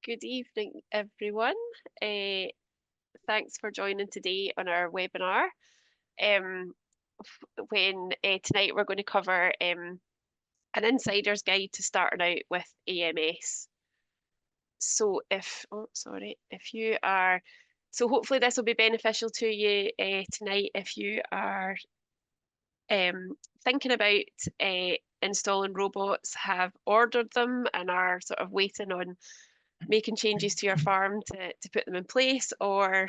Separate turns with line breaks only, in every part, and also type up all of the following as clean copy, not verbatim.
Good evening, everyone. Uh, Thanks for joining today on our webinar. Tonight we're going to cover an insider's guide to starting out with AMS. So hopefully this will be beneficial to you tonight if you are thinking about installing robots, have ordered them and are sort of waiting on making changes to your farm to put them in place, or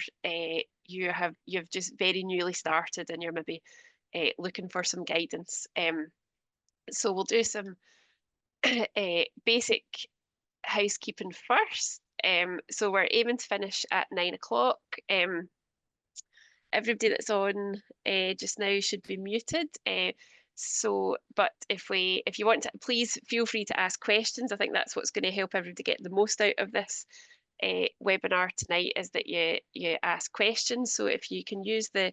you've just very newly started and you're maybe looking for some guidance. So we'll do some basic housekeeping first. So we're aiming to finish at 9 o'clock. Everybody that's on just now should be muted. But if you want to, please feel free to ask questions. I think that's what's going to help everybody get the most out of this webinar tonight, is that you ask questions. So if you can use the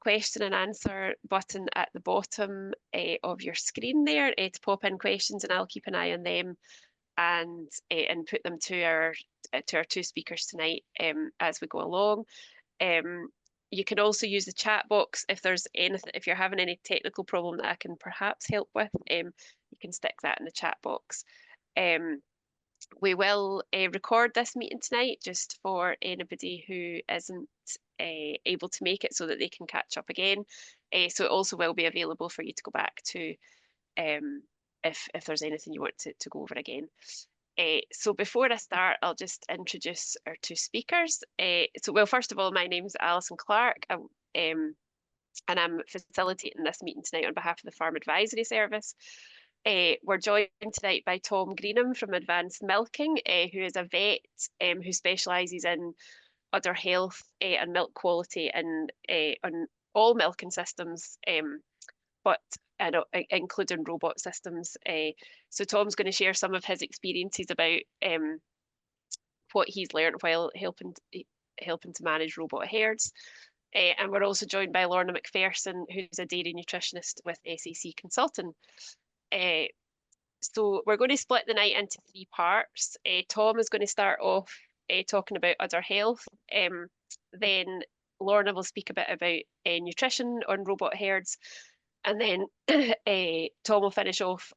question and answer button at the bottom of your screen there to pop in questions, and I'll keep an eye on them and put them to our two speakers tonight as we go along. You can also use the chat box if there's anything, if you're having any technical problem that I can perhaps help with. You can stick that in the chat box. We will record this meeting tonight just for anybody who isn't able to make it, so that they can catch up again. So it also will be available for you to go back to if there's anything you want to go over again. So before I start, I'll just introduce our two speakers. First of all, my name's Alison Clark, and I'm facilitating this meeting tonight on behalf of the Farm Advisory Service. We're joined tonight by Tom Greenham from Advanced Milking, who is a vet who specialises in udder health and milk quality and on all milking systems, but including robot systems. So Tom's going to share some of his experiences about what he's learned while helping to manage robot herds. And we're also joined by Lorna McPherson, who's a dairy nutritionist with SAC Consulting. So we're going to split the night into three parts. Tom is going to start off talking about udder health. Then Lorna will speak a bit about nutrition on robot herds. And then Tom will finish off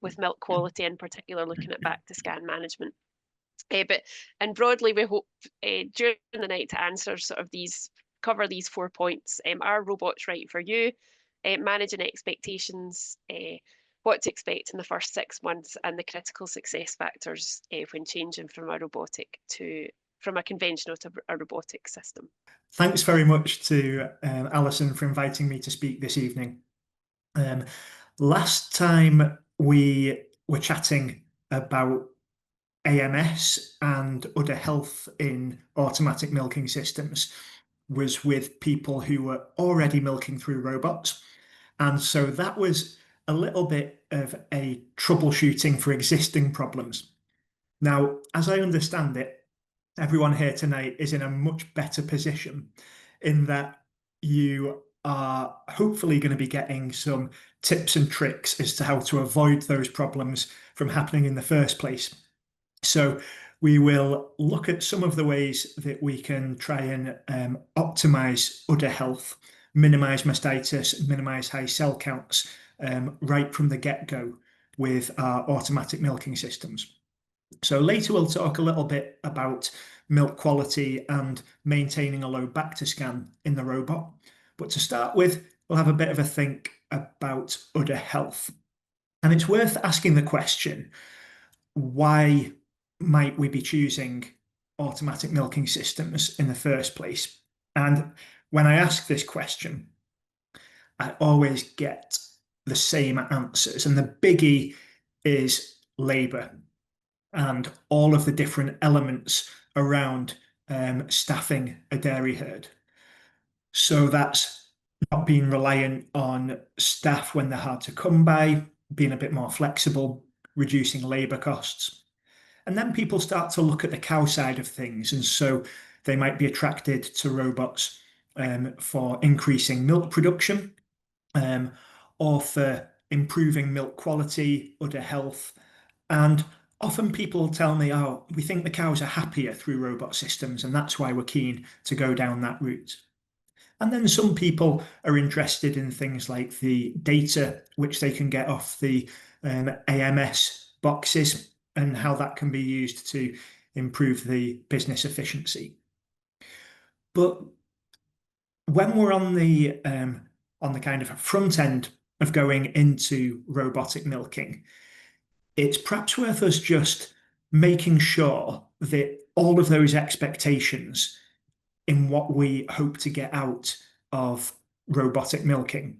with milk quality, in particular looking at back to scan management. And broadly, we hope during the night to answer cover these 4 points. Are robots right for you? Managing expectations, what to expect in the first 6 months, and the critical success factors when changing from a conventional to a robotic system.
Thanks very much to Alison for inviting me to speak this evening. Last time we were chatting about AMS and udder health in automatic milking systems was with people who were already milking through robots. And so that was a little bit of a troubleshooting for existing problems. Now, as I understand it, everyone here tonight is in a much better position in that you are hopefully going to be getting some tips and tricks as to how to avoid those problems from happening in the first place. So we will look at some of the ways that we can try and optimize udder health, minimize mastitis, minimize high cell counts right from the get-go with our automatic milking systems. So later we'll talk a little bit about milk quality and maintaining a low back to scan in the robot. But to start with, we'll have a bit of a think about udder health. And it's worth asking the question, why might we be choosing automatic milking systems in the first place? And when I ask this question, I always get the same answers. And the biggie is labour and all of the different elements around staffing a dairy herd. So that's not being reliant on staff when they're hard to come by, being a bit more flexible, reducing labour costs. And then people start to look at the cow side of things. And so they might be attracted to robots for increasing milk production or for improving milk quality, udder health, and often people tell me, oh, we think the cows are happier through robot systems, and that's why we're keen to go down that route. And then some people are interested in things like the data which they can get off the AMS boxes and how that can be used to improve the business efficiency. But when we're on the kind of front end of going into robotic milking, it's perhaps worth us just making sure that all of those expectations in what we hope to get out of robotic milking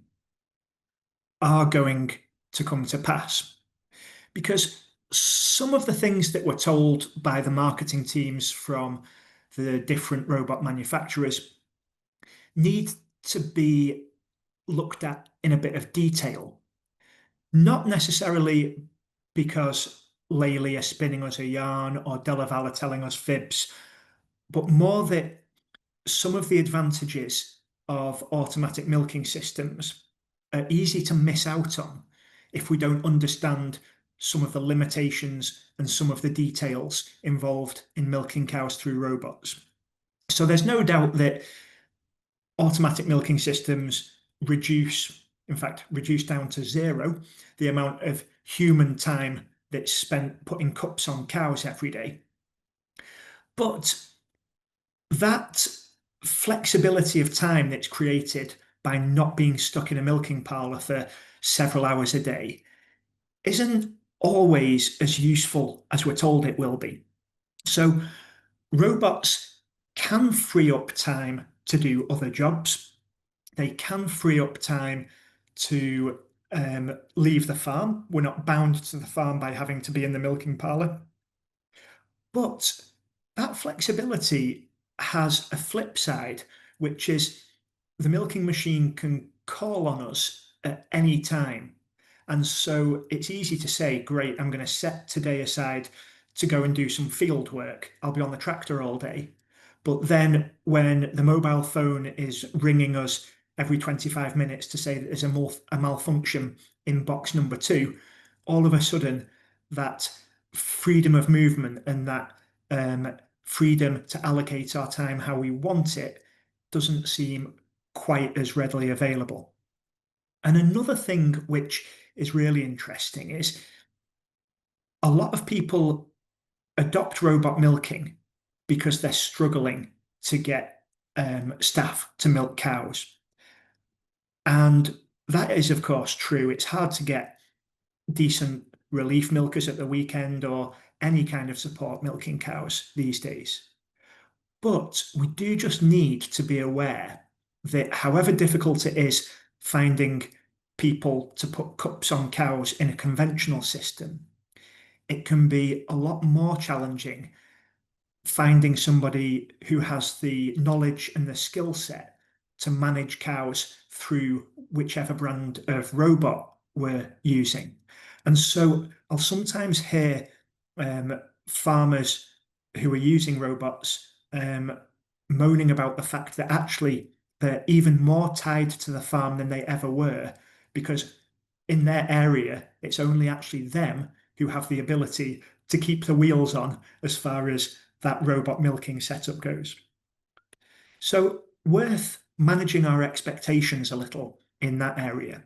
are going to come to pass. Because some of the things that were told by the marketing teams from the different robot manufacturers need to be looked at in a bit of detail. Not necessarily because Laylee are spinning us a yarn or Delaval are telling us fibs, but more that some of the advantages of automatic milking systems are easy to miss out on if we don't understand some of the limitations and some of the details involved in milking cows through robots. So there's no doubt that automatic milking systems reduce down to zero the amount of human time that's spent putting cups on cows every day. But that flexibility of time that's created by not being stuck in a milking parlour for several hours a day isn't always as useful as we're told it will be. So robots can free up time to do other jobs. They can free up time to leave the farm. We're not bound to the farm by having to be in the milking parlour. But that flexibility has a flip side, which is the milking machine can call on us at any time. And so it's easy to say, great, I'm going to set today aside to go and do some field work. I'll be on the tractor all day. But then when the mobile phone is ringing us every 25 minutes to say that there's a malfunction in box number 2, all of a sudden that freedom of movement and that freedom to allocate our time how we want it doesn't seem quite as readily available. And another thing which is really interesting is a lot of people adopt robot milking because they're struggling to get staff to milk cows. And that is, of course, true. It's hard to get decent relief milkers at the weekend or any kind of support milking cows these days. But we do just need to be aware that however difficult it is finding people to put cups on cows in a conventional system, it can be a lot more challenging finding somebody who has the knowledge and the skill set to manage cows through whichever brand of robot we're using. And so I'll sometimes hear farmers who are using robots moaning about the fact that actually they're even more tied to the farm than they ever were, because in their area, it's only actually them who have the ability to keep the wheels on as far as that robot milking setup goes. So worth managing our expectations a little in that area.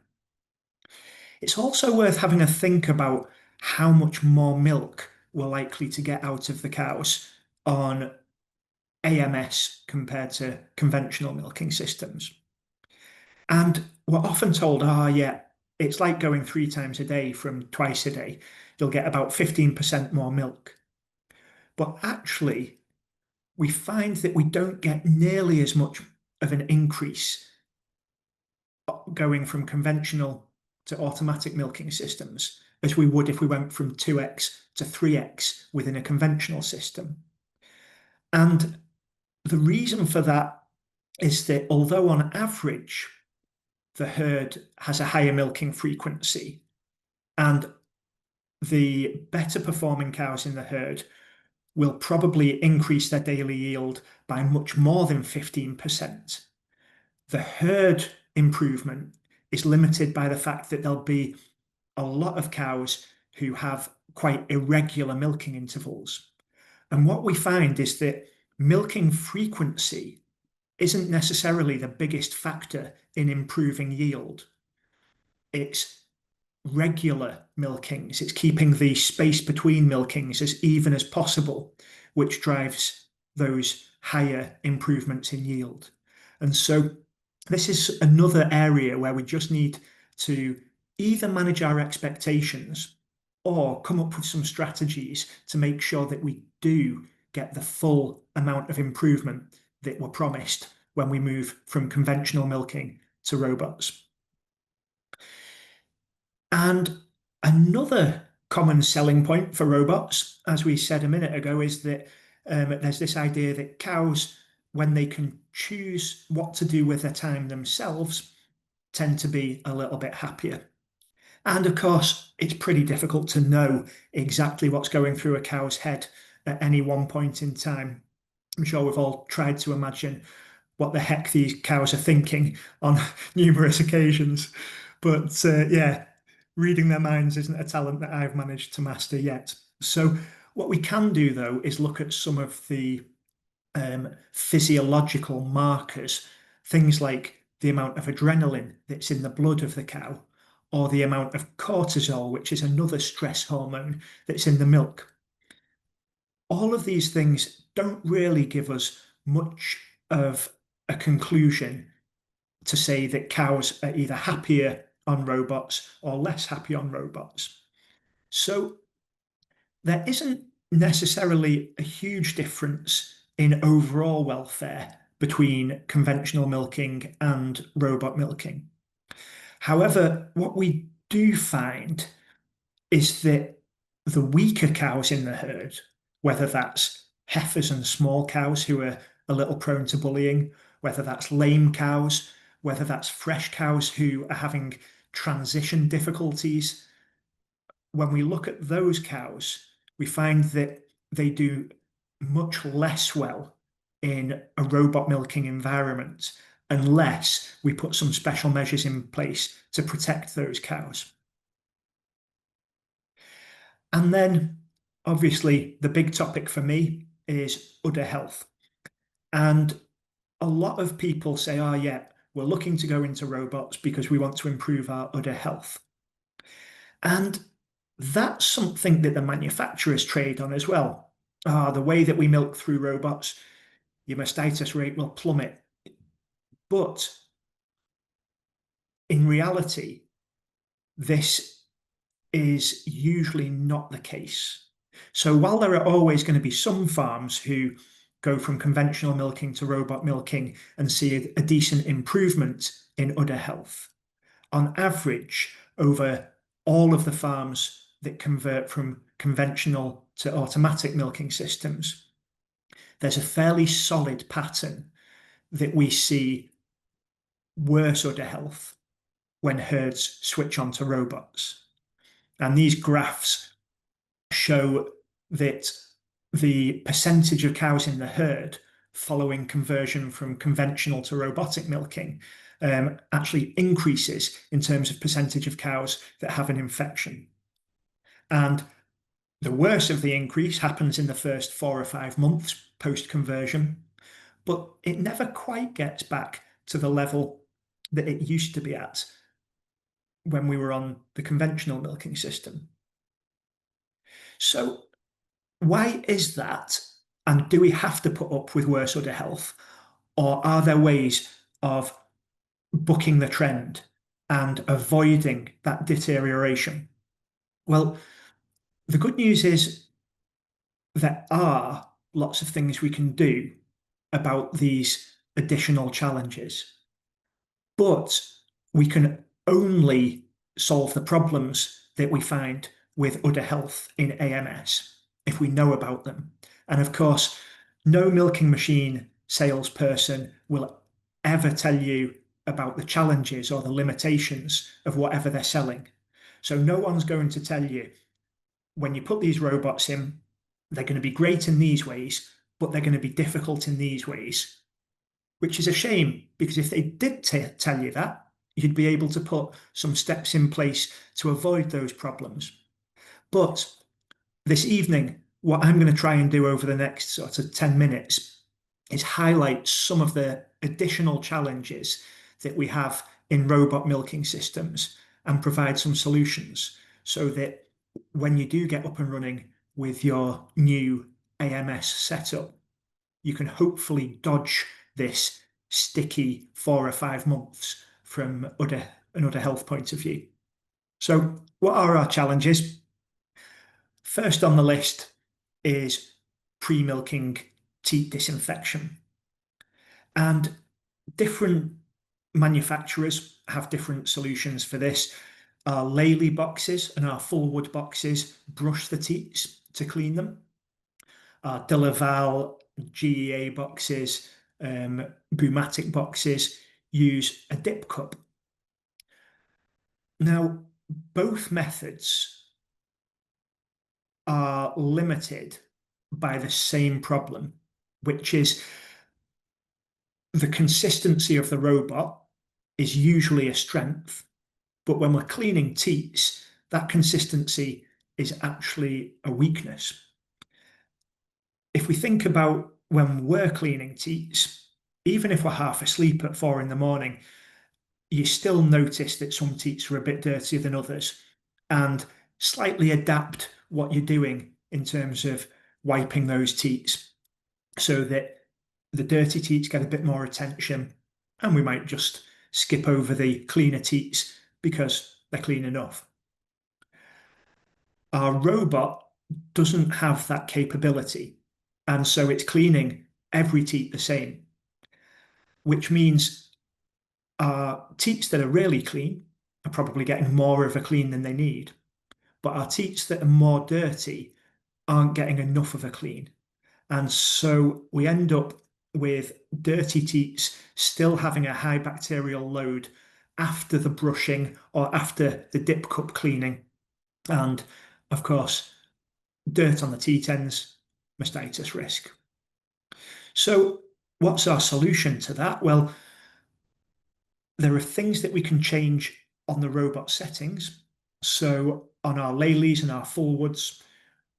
It's also worth having a think about how much more milk we're likely to get out of the cows on AMS compared to conventional milking systems. And we're often told, yeah, it's like going 3 times a day from twice a day. You'll get about 15% more milk. But actually, we find that we don't get nearly as much of an increase going from conventional to automatic milking systems as we would if we went from 2x to 3x within a conventional system. And the reason for that is that although on average the herd has a higher milking frequency and the better performing cows in the herd will probably increase their daily yield by much more than 15%. The herd improvement is limited by the fact that there'll be a lot of cows who have quite irregular milking intervals. And what we find is that milking frequency isn't necessarily the biggest factor in improving yield. It's regular milkings, it's keeping the space between milkings as even as possible, which drives those higher improvements in yield. And so this is another area where we just need to either manage our expectations or come up with some strategies to make sure that we do get the full amount of improvement that we're promised when we move from conventional milking to robots. And another common selling point for robots, as we said a minute ago, is that there's this idea that cows, when they can choose what to do with their time themselves, tend to be a little bit happier. And of course, it's pretty difficult to know exactly what's going through a cow's head at any one point in time. I'm sure we've all tried to imagine what the heck these cows are thinking on numerous occasions. But yeah, reading their minds isn't a talent that I've managed to master yet. So what we can do, though, is look at some of the physiological markers, things like the amount of adrenaline that's in the blood of the cow, or the amount of cortisol, which is another stress hormone that's in the milk. All of these things don't really give us much of a conclusion to say that cows are either happier on robots or less happy on robots. So there isn't necessarily a huge difference in overall welfare between conventional milking and robot milking. However, what we do find is that the weaker cows in the herd, whether that's heifers and small cows who are a little prone to bullying, whether that's lame cows, whether that's fresh cows who are having transition difficulties, when we look at those cows, we find that they do much less well in a robot milking environment unless we put some special measures in place to protect those cows. And then, obviously, the big topic for me is udder health. And a lot of people say, oh, yeah, we're looking to go into robots because we want to improve our udder health. And that's something that the manufacturers trade on as well. The way that we milk through robots, your mastitis rate will plummet. But in reality, this is usually not the case. So while there are always going to be some farms who go from conventional milking to robot milking and see a decent improvement in udder health, on average, over all of the farms that convert from conventional to automatic milking systems, there's a fairly solid pattern that we see worse udder health when herds switch onto robots. And these graphs show that the percentage of cows in the herd following conversion from conventional to robotic milking actually increases in terms of percentage of cows that have an infection. And the worst of the increase happens in the first 4 or 5 months post-conversion, but it never quite gets back to the level that it used to be at when we were on the conventional milking system. So why is that? And do we have to put up with worse udder health? Or are there ways of bucking the trend and avoiding that deterioration? Well, the good news is there are lots of things we can do about these additional challenges, but we can only solve the problems that we find with udder health in AMS if we know about them. And of course, no milking machine salesperson will ever tell you about the challenges or the limitations of whatever they're selling. So no one's going to tell you, when you put these robots in, they're going to be great in these ways, but they're going to be difficult in these ways, which is a shame, because if they did tell you that, you'd be able to put some steps in place to avoid those problems. But this evening, what I'm going to try and do over the next sort of 10 minutes is highlight some of the additional challenges that we have in robot milking systems and provide some solutions so that when you do get up and running with your new AMS setup, you can hopefully dodge this sticky 4 or 5 months from an udder health point of view. So what are our challenges? First on the list is pre-milking teat disinfection. And different manufacturers have different solutions for this. Our Lely boxes and our full wood boxes brush the teats to clean them. Our De Laval GEA boxes, Bumatic boxes use a dip cup. Now, both methods are limited by the same problem, which is the consistency of the robot is usually a strength, but when we're cleaning teats, that consistency is actually a weakness. If we think about when we're cleaning teats, even if we're half asleep at 4 in the morning, you still notice that some teats are a bit dirtier than others, and slightly adapt what you're doing in terms of wiping those teats so that the dirty teats get a bit more attention, and we might just skip over the cleaner teats because they're clean enough. Our robot doesn't have that capability, and so it's cleaning every teat the same, which means our teats that are really clean are probably getting more of a clean than they need, but our teats that are more dirty aren't getting enough of a clean. And so we end up with dirty teats still having a high bacterial load after the brushing or after the dip cup cleaning. And of course, dirt on the teat ends, mastitis risk. So what's our solution to that? Well, there are things that we can change on the robot settings. So on our Lely's and our full woods,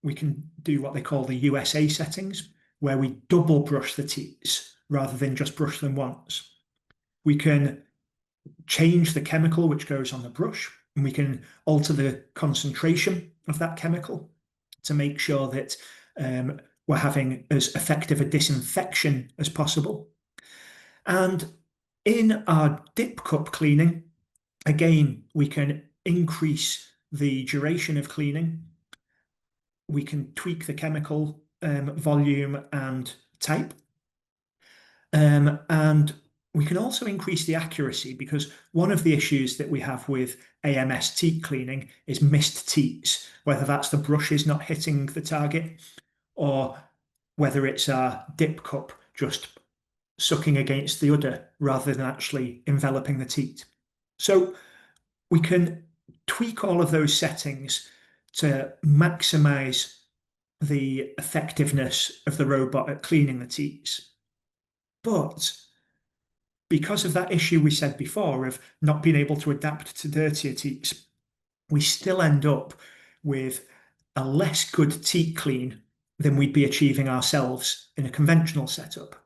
we can do what they call the USA settings, where we double brush the teats rather than just brush them once. We can change the chemical which goes on the brush, and we can alter the concentration of that chemical to make sure that we're having as effective a disinfection as possible. And in our dip cup cleaning, again, we can increase the duration of cleaning. We can tweak the chemical volume and type. And we can also increase the accuracy, because one of the issues that we have with AMS teat cleaning is missed teats, whether that's the brushes not hitting the target or whether it's our dip cup just sucking against the udder rather than actually enveloping the teat. So we can tweak all of those settings to maximize the effectiveness of the robot at cleaning the teats. But because of that issue we said before of not being able to adapt to dirtier teats, we still end up with a less good teat clean than we'd be achieving ourselves in a conventional setup.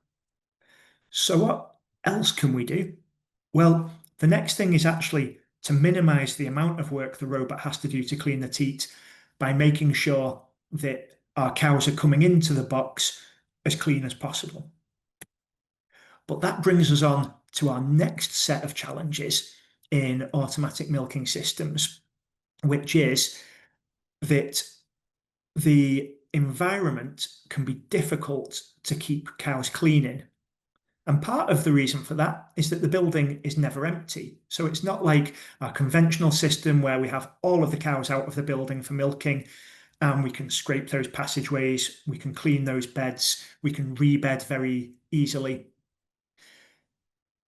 So what else can we do? Well, the next thing is actually to minimize the amount of work the robot has to do to clean the teat by making sure that our cows are coming into the box as clean as possible. But that brings us on to our next set of challenges in automatic milking systems, which is that the environment can be difficult to keep cows clean in. And part of the reason for that is that the building is never empty. So it's not like our conventional system where we have all of the cows out of the building for milking, and we can scrape those passageways, we can clean those beds, we can rebed very easily.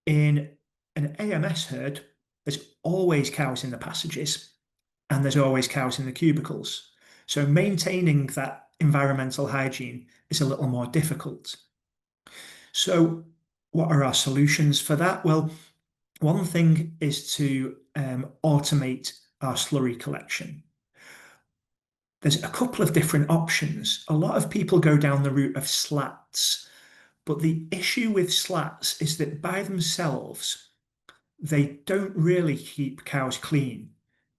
In an AMS herd, there's always cows in the passages, and there's always cows in the cubicles. So maintaining that environmental hygiene is a little more difficult. So what are our solutions for that? Well, one thing is to automate our slurry collection. There's a couple of different options. A lot of people go down the route of slats, but the issue with slats is that by themselves, they don't really keep cows clean,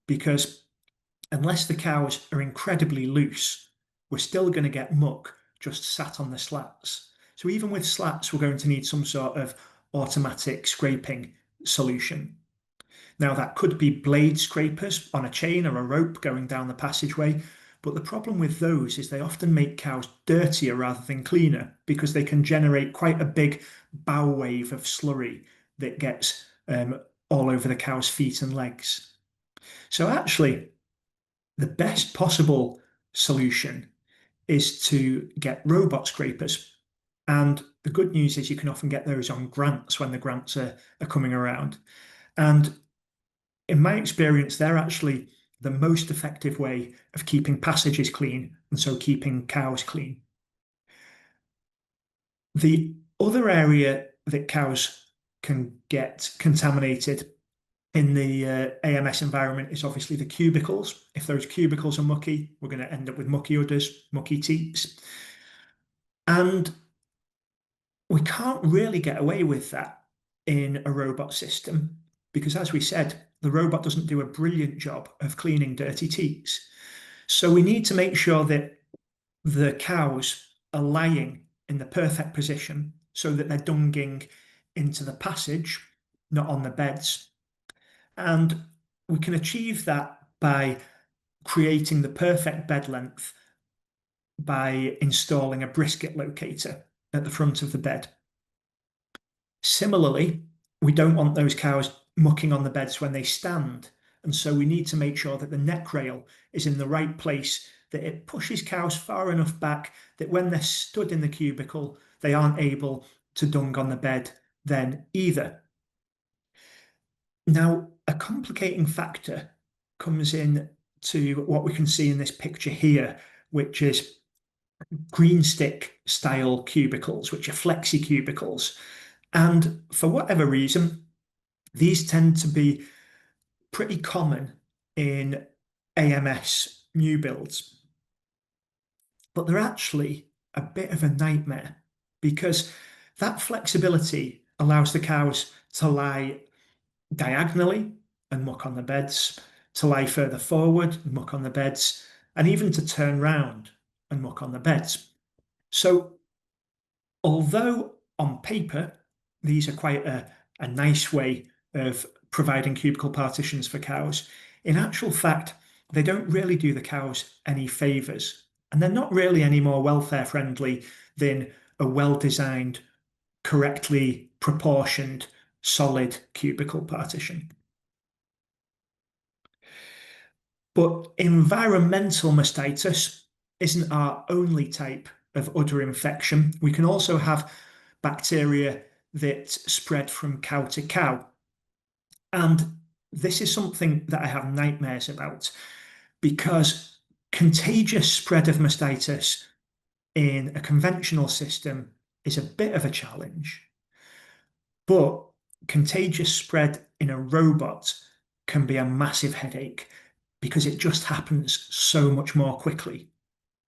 because unless the cows are incredibly loose, we're still going to get muck just sat on the slats. So even with slats, we're going to need some sort of automatic scraping solution. Now, that could be blade scrapers on a chain or a rope going down the passageway, but the problem with those is they often make cows dirtier rather than cleaner, because they can generate quite a big bow wave of slurry that gets all over the cow's feet and legs. So actually, the best possible solution is to get robot scrapers. And the good news is you can often get those on grants when the grants are coming around. And in my experience, they're actually the most effective way of keeping passages clean, and so keeping cows clean. The other area that cows can get contaminated in the AMS environment is obviously the cubicles. If those cubicles are mucky, we're going to end up with mucky udders, mucky teats. And we can't really get away with that in a robot system, because as we said, the robot doesn't do a brilliant job of cleaning dirty teats. So we need to make sure that the cows are lying in the perfect position so that they're dunging into the passage, not on the beds. And we can achieve that by creating the perfect bed length by installing a brisket locator at the front of the bed. Similarly, we don't want those cows mucking on the beds when they stand, and so we need to make sure that the neck rail is in the right place, that it pushes cows far enough back that when they're stood in the cubicle, they aren't able to dung on the bed then either. Now, a complicating factor comes in to what we can see in this picture here, which is green stick style cubicles, which are flexi cubicles. And for whatever reason, these tend to be pretty common in AMS new builds. But they're actually a bit of a nightmare, because that flexibility allows the cows to lie diagonally and muck on the beds, to lie further forward and muck on the beds, and even to turn round and muck on the beds. So although on paper, these are quite a nice way of providing cubicle partitions for cows, in actual fact, they don't really do the cows any favours. And they're not really any more welfare friendly than a well-designed, correctly proportioned, solid cubicle partition. But environmental mastitis isn't our only type of udder infection. We can also have bacteria that spread from cow to cow. And this is something that I have nightmares about, because contagious spread of mastitis in a conventional system is a bit of a challenge. But contagious spread in a robot can be a massive headache, because it just happens so much more quickly.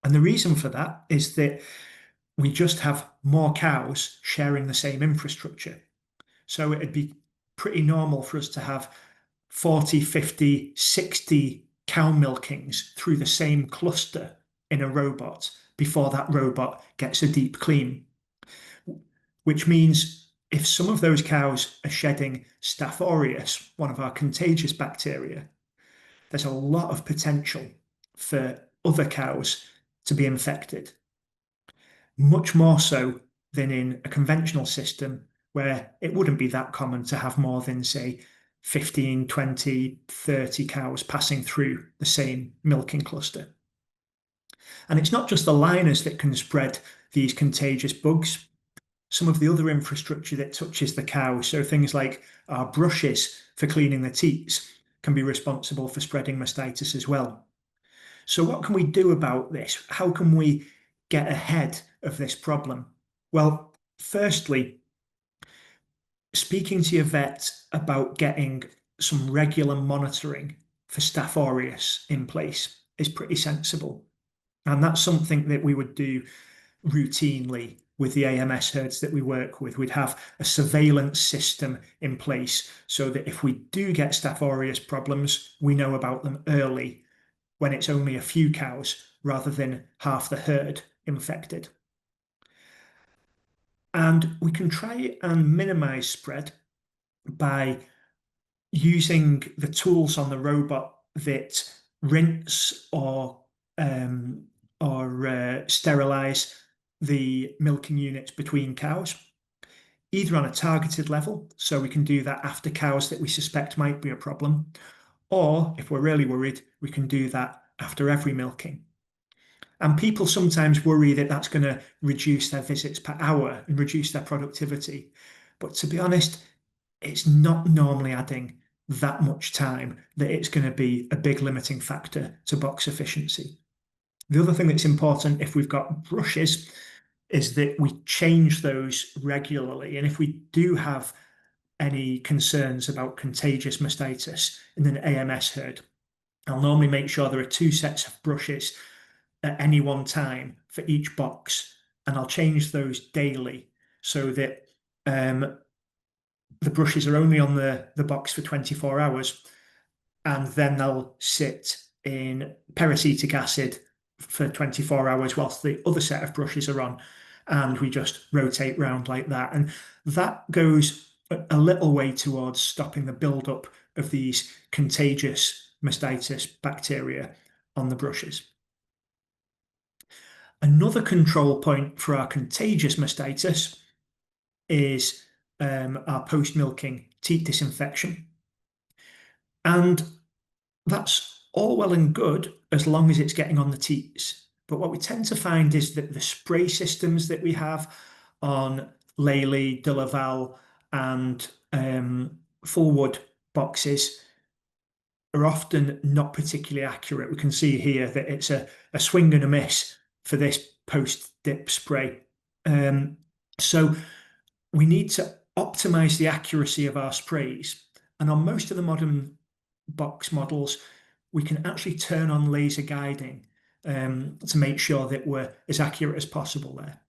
And the reason for that is that we just have more cows sharing the same infrastructure. So it'd be pretty normal for us to have 40, 50, 60 cow milkings through the same cluster in a robot before that robot gets a deep clean. Which means if some of those cows are shedding Staph aureus, one of our contagious bacteria, there's a lot of potential for other cows to be infected. Much more so than in a conventional system, where it wouldn't be that common to have more than, say, 15, 20, 30 cows passing through the same milking cluster. And it's not just the liners that can spread these contagious bugs. Some of the other infrastructure that touches the cow, so things like our brushes for cleaning the teats, can be responsible for spreading mastitis as well. So what can we do about this? How can we get ahead of this problem? Well, firstly, speaking to your vet about getting some regular monitoring for Staph aureus in place is pretty sensible. And that's something that we would do routinely with the AMS herds that we work with. We'd have a surveillance system in place so that if we do get Staph aureus problems, we know about them early when it's only a few cows rather than half the herd infected. And we can try and minimize spread by using the tools on the robot that rinse or sterilize the milking units between cows, either on a targeted level, so we can do that after cows that we suspect might be a problem, or if we're really worried, we can do that after every milking. And people sometimes worry that that's going to reduce their visits per hour and reduce their productivity. But to be honest, it's not normally adding that much time that it's going to be a big limiting factor to box efficiency. The other thing that's important if we've got brushes is that we change those regularly. And if we do have any concerns about contagious mastitis in an AMS herd, I'll normally make sure there are 2 sets of brushes at any one time for each box, and I'll change those daily so that the brushes are only on the box for 24 hours, and then they'll sit in peracetic acid for 24 hours whilst the other set of brushes are on, and we just rotate round like that. And that goes a little way towards stopping the build-up of these contagious mastitis bacteria on the brushes. Another control point for our contagious mastitis is our post-milking teat disinfection. And that's all well and good as long as it's getting on the teats. But what we tend to find is that the spray systems that we have on Lely, De Laval, and Fullwood boxes are often not particularly accurate. We can see here that it's a swing and a miss for this post-dip spray. So we need to optimize the accuracy of our sprays. And on most of the modern box models, we can actually turn on laser guiding to make sure that we're as accurate as possible there.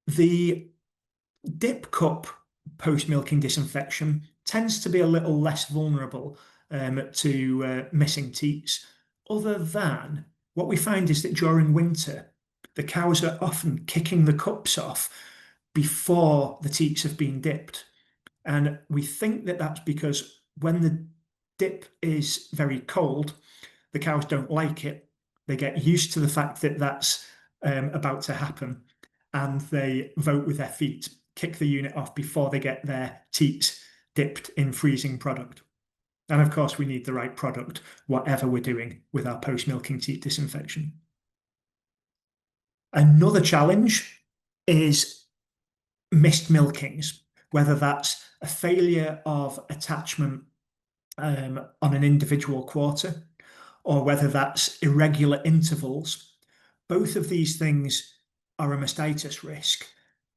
The dip cup post-milking disinfection tends to be a little less vulnerable to missing teats, other than what we find is that during winter, the cows are often kicking the cups off before the teats have been dipped. And we think that that's because when the dip is very cold, the cows don't like it. They get used to the fact that that's about to happen, and they vote with their feet, kick the unit off before they get their teats dipped in freezing product. And of course, we need the right product, whatever we're doing with our post-milking teat disinfection. Another challenge is missed milkings, whether that's a failure of attachment on an individual quarter, or whether that's irregular intervals. Both of these things are a mastitis risk,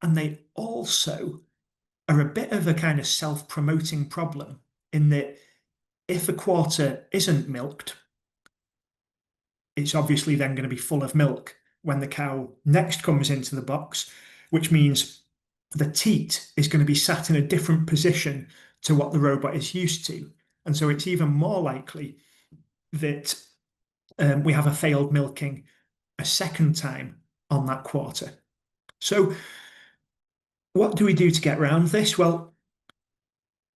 and they also are a bit of a kind of self-promoting problem in that if a quarter isn't milked, it's obviously then going to be full of milk when the cow next comes into the box, which means the teat is going to be sat in a different position to what the robot is used to. And so it's even more likely that we have a failed milking a second time on that quarter. So what do we do to get around this? Well,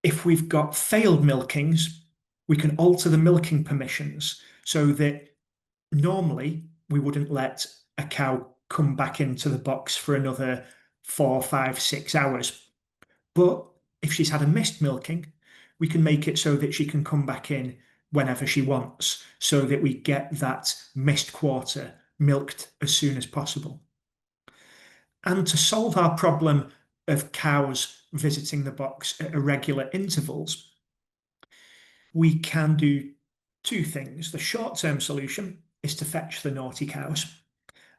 if we've got failed milkings, we can alter the milking permissions so that normally we wouldn't let a cow come back into the box for another 4, 5, 6 hours. But if she's had a missed milking, we can make it so that she can come back in whenever she wants, so that we get that missed quarter milked as soon as possible. And to solve our problem of cows visiting the box at irregular intervals, we can do 2 things. The short-term solution is to fetch the naughty cows.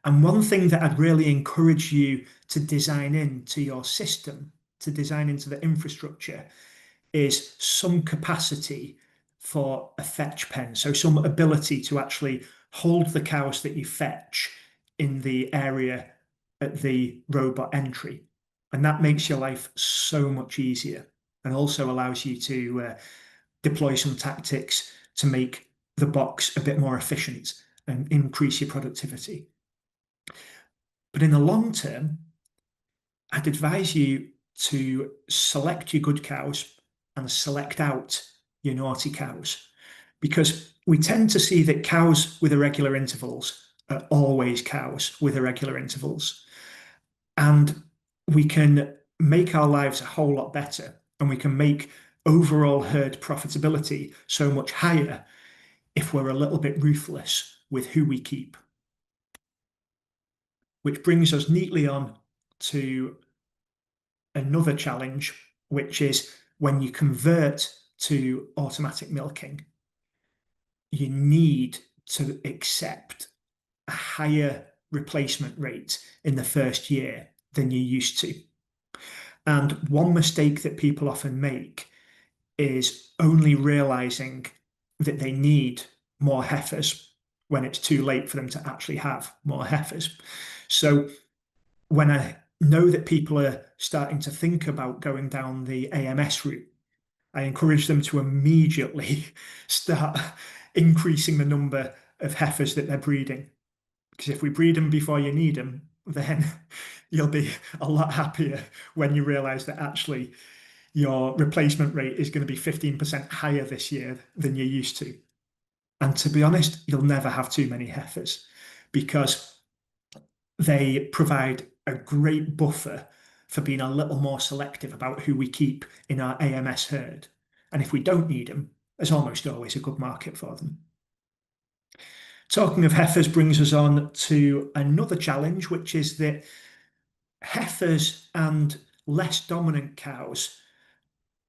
And one thing that I'd really encourage you to design into your system, to design into the infrastructure, is some capacity for a fetch pen, so some ability to actually hold the cows that you fetch in the area at the robot entry. And that makes your life so much easier and also allows you to deploy some tactics to make the box a bit more efficient and increase your productivity. But in the long term, I'd advise you to select your good cows and select out your naughty cows, because we tend to see that cows with irregular intervals are always cows with irregular intervals. And we can make our lives a whole lot better, and we can make overall herd profitability so much higher if we're a little bit ruthless with who we keep. Which brings us neatly on to another challenge, which is when you convert to automatic milking, you need to accept a higher replacement rate in the first year than you used to. And one mistake that people often make is only realizing that they need more heifers when it's too late for them to actually have more heifers. So when I know that people are starting to think about going down the AMS route, I encourage them to immediately start increasing the number of heifers that they're breeding. Because if we breed them before you need them, then you'll be a lot happier when you realize that actually your replacement rate is going to be 15% higher this year than you're used to. And to be honest, you'll never have too many heifers because they provide a great buffer for being a little more selective about who we keep in our AMS herd. And if we don't need them, there's almost always a good market for them. Talking of heifers brings us on to another challenge, which is that heifers and less dominant cows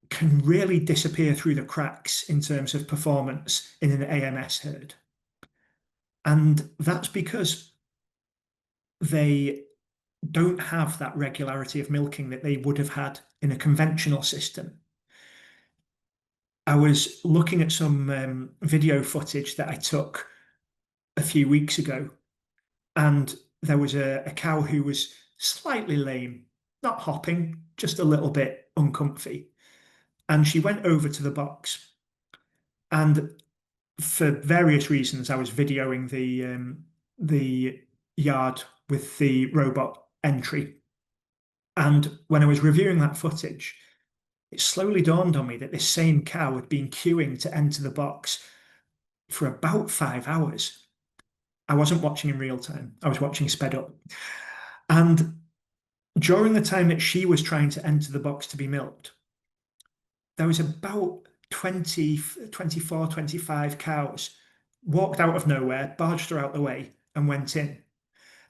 can really disappear through the cracks in terms of performance in an AMS herd. And that's because they don't have that regularity of milking that they would have had in a conventional system. I was looking at some video footage that I took a few weeks ago, and there was a cow who was slightly lame, not hopping, just a little bit uncomfy. And she went over to the box. And for various reasons, I was videoing the yard with the robot entry. And when I was reviewing that footage, it slowly dawned on me that this same cow had been queuing to enter the box for about 5 hours. I wasn't watching in real time. I was watching sped up. And during the time that she was trying to enter the box to be milked, there was about 20, 24, 25 cows walked out of nowhere, barged her out the way, and went in.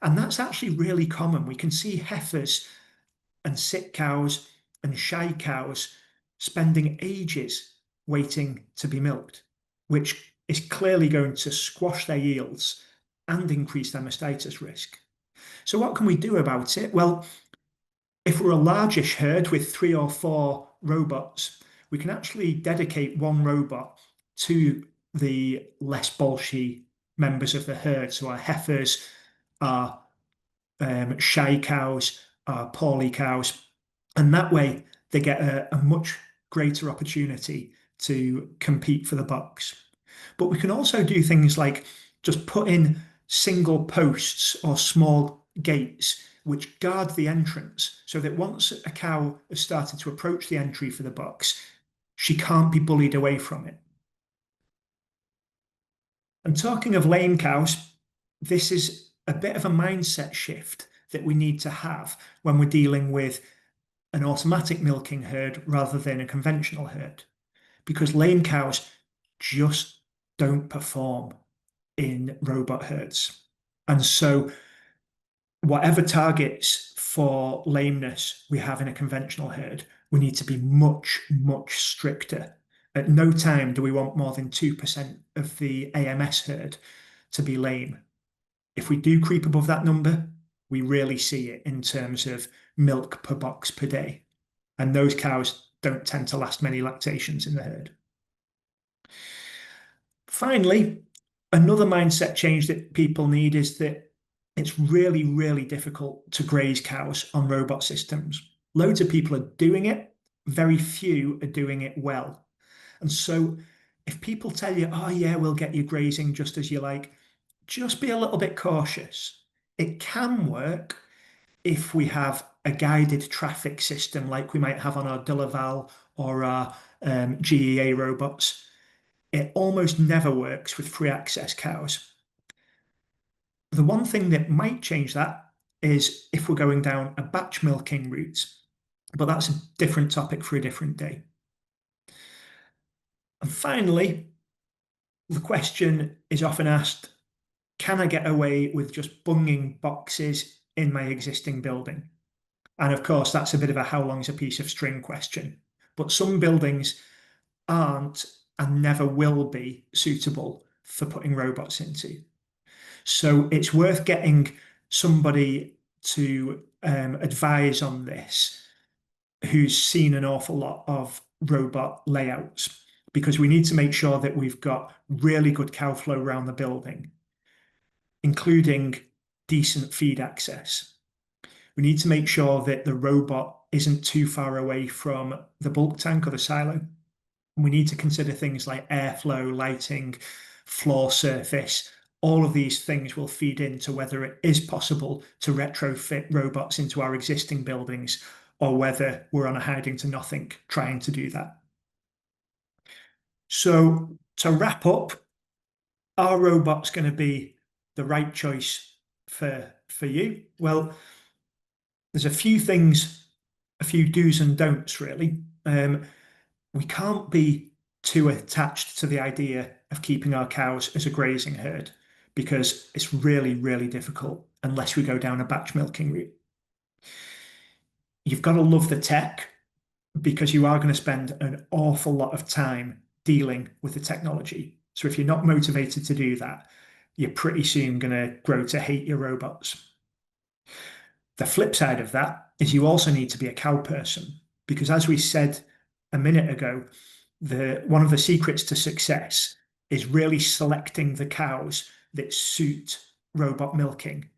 And that's actually really common. We can see heifers and sick cows and shy cows spending ages waiting to be milked, which is clearly going to squash their yields and increase their mastitis risk. So what can we do about it? Well, if we're a largish herd with 3 or 4 robots, we can actually dedicate one robot to the less bolshy members of the herd. So our heifers, our shy cows, our poorly cows, and that way they get a much greater opportunity to compete for the box. But we can also do things like just put in single posts or small gates which guard the entrance so that once a cow has started to approach the entry for the box, she can't be bullied away from it. And talking of lame cows, this is a bit of a mindset shift that we need to have when we're dealing with an automatic milking herd rather than a conventional herd, because lame cows just don't perform in robot herds. And so whatever targets for lameness we have in a conventional herd, we need to be much, much stricter. At no time do we want more than 2% of the AMS herd to be lame. If we do creep above that number, we really see it in terms of milk per box per day. And those cows don't tend to last many lactations in the herd. Finally, another mindset change that people need is that it's really, really difficult to graze cows on robot systems. Loads of people are doing it, very few are doing it well. And so if people tell you, oh, yeah, we'll get you grazing just as you like, just be a little bit cautious. It can work if we have a guided traffic system like we might have on our Delaval or our GEA robots. It almost never works with free access cows. The one thing that might change that is if we're going down a batch milking route, but that's a different topic for a different day. And finally, the question is often asked, can I get away with just bunging boxes in my existing building? And of course, that's a bit of a how long's a piece of string question. But some buildings aren't and never will be suitable for putting robots into. So it's worth getting somebody to advise on this who's seen an awful lot of robot layouts, because we need to make sure that we've got really good cow flow around the building, including decent feed access. We need to make sure that the robot isn't too far away from the bulk tank or the silo. We need to consider things like airflow, lighting, floor surface. All of these things will feed into whether it is possible to retrofit robots into our existing buildings or whether we're on a hiding to nothing trying to do that. So to wrap up, are robots going to be the right choice for you? Well, there's a few things, a few do's and don'ts, really. We can't be too attached to the idea of keeping our cows as a grazing herd because it's really, really difficult unless we go down a batch milking route. You've got to love the tech because you are going to spend an awful lot of time dealing with the technology. So if you're not motivated to do that, you're pretty soon going to grow to hate your robots. The flip side of that is you also need to be a cow person because, as we said a minute ago, one of the secrets to success is really selecting the cows that suit robot milking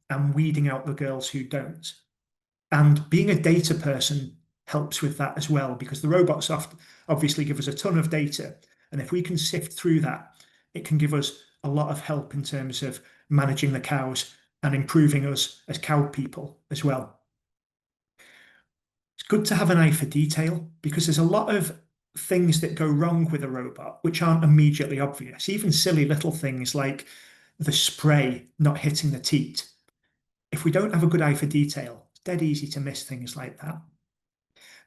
and weeding out the girls who don't. And being a data person helps with that as well, because the robots obviously give us a ton of data. And if we can sift through that, it can give us a lot of help in terms of managing the cows and improving us as cow people as well. It's good to have an eye for detail because there's a lot of things that go wrong with a robot which aren't immediately obvious. Even silly little things like the spray not hitting the teat. If we don't have a good eye for detail, it's dead easy to miss things like that.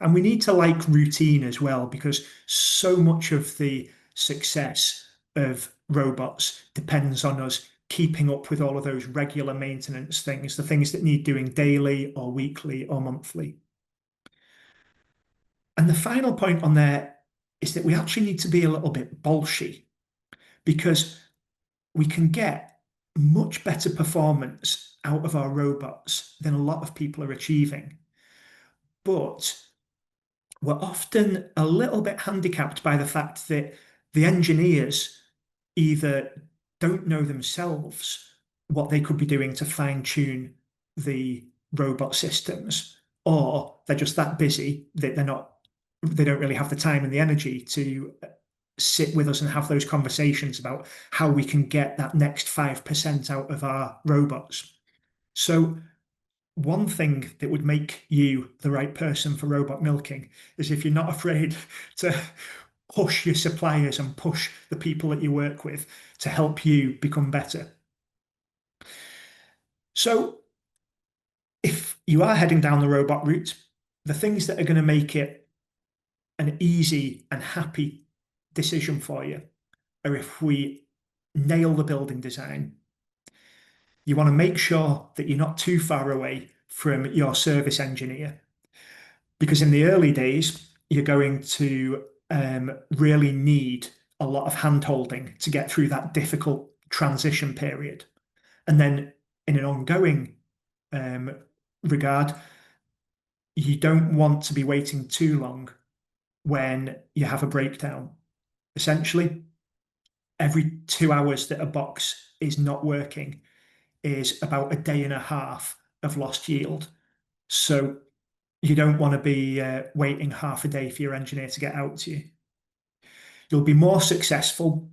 And we need to like routine as well, because so much of the success of robots depends on us keeping up with all of those regular maintenance things, the things that need doing daily or weekly or monthly. And the final point on there is that we actually need to be a little bit bolshy, because we can get much better performance out of our robots than a lot of people are achieving. But we're often a little bit handicapped by the fact that the engineers either don't know themselves what they could be doing to fine tune the robot systems, or they're just that busy that they don't really have the time and the energy to sit with us and have those conversations about how we can get that next 5% out of our robots. So one thing that would make you the right person for robot milking is if you're not afraid to push your suppliers and push the people that you work with to help you become better. So if you are heading down the robot route, the things that are going to make it an easy and happy decision for you are if we nail the building design. You want to make sure that you're not too far away from your service engineer, because in the early days, you're going to really need a lot of hand-holding to get through that difficult transition period. And then in an ongoing regard, you don't want to be waiting too long when you have a breakdown. Essentially, every 2 hours that a box is not working is about a day and a half of lost yield. So you don't want to be waiting half a day for your engineer to get out to you. You'll be more successful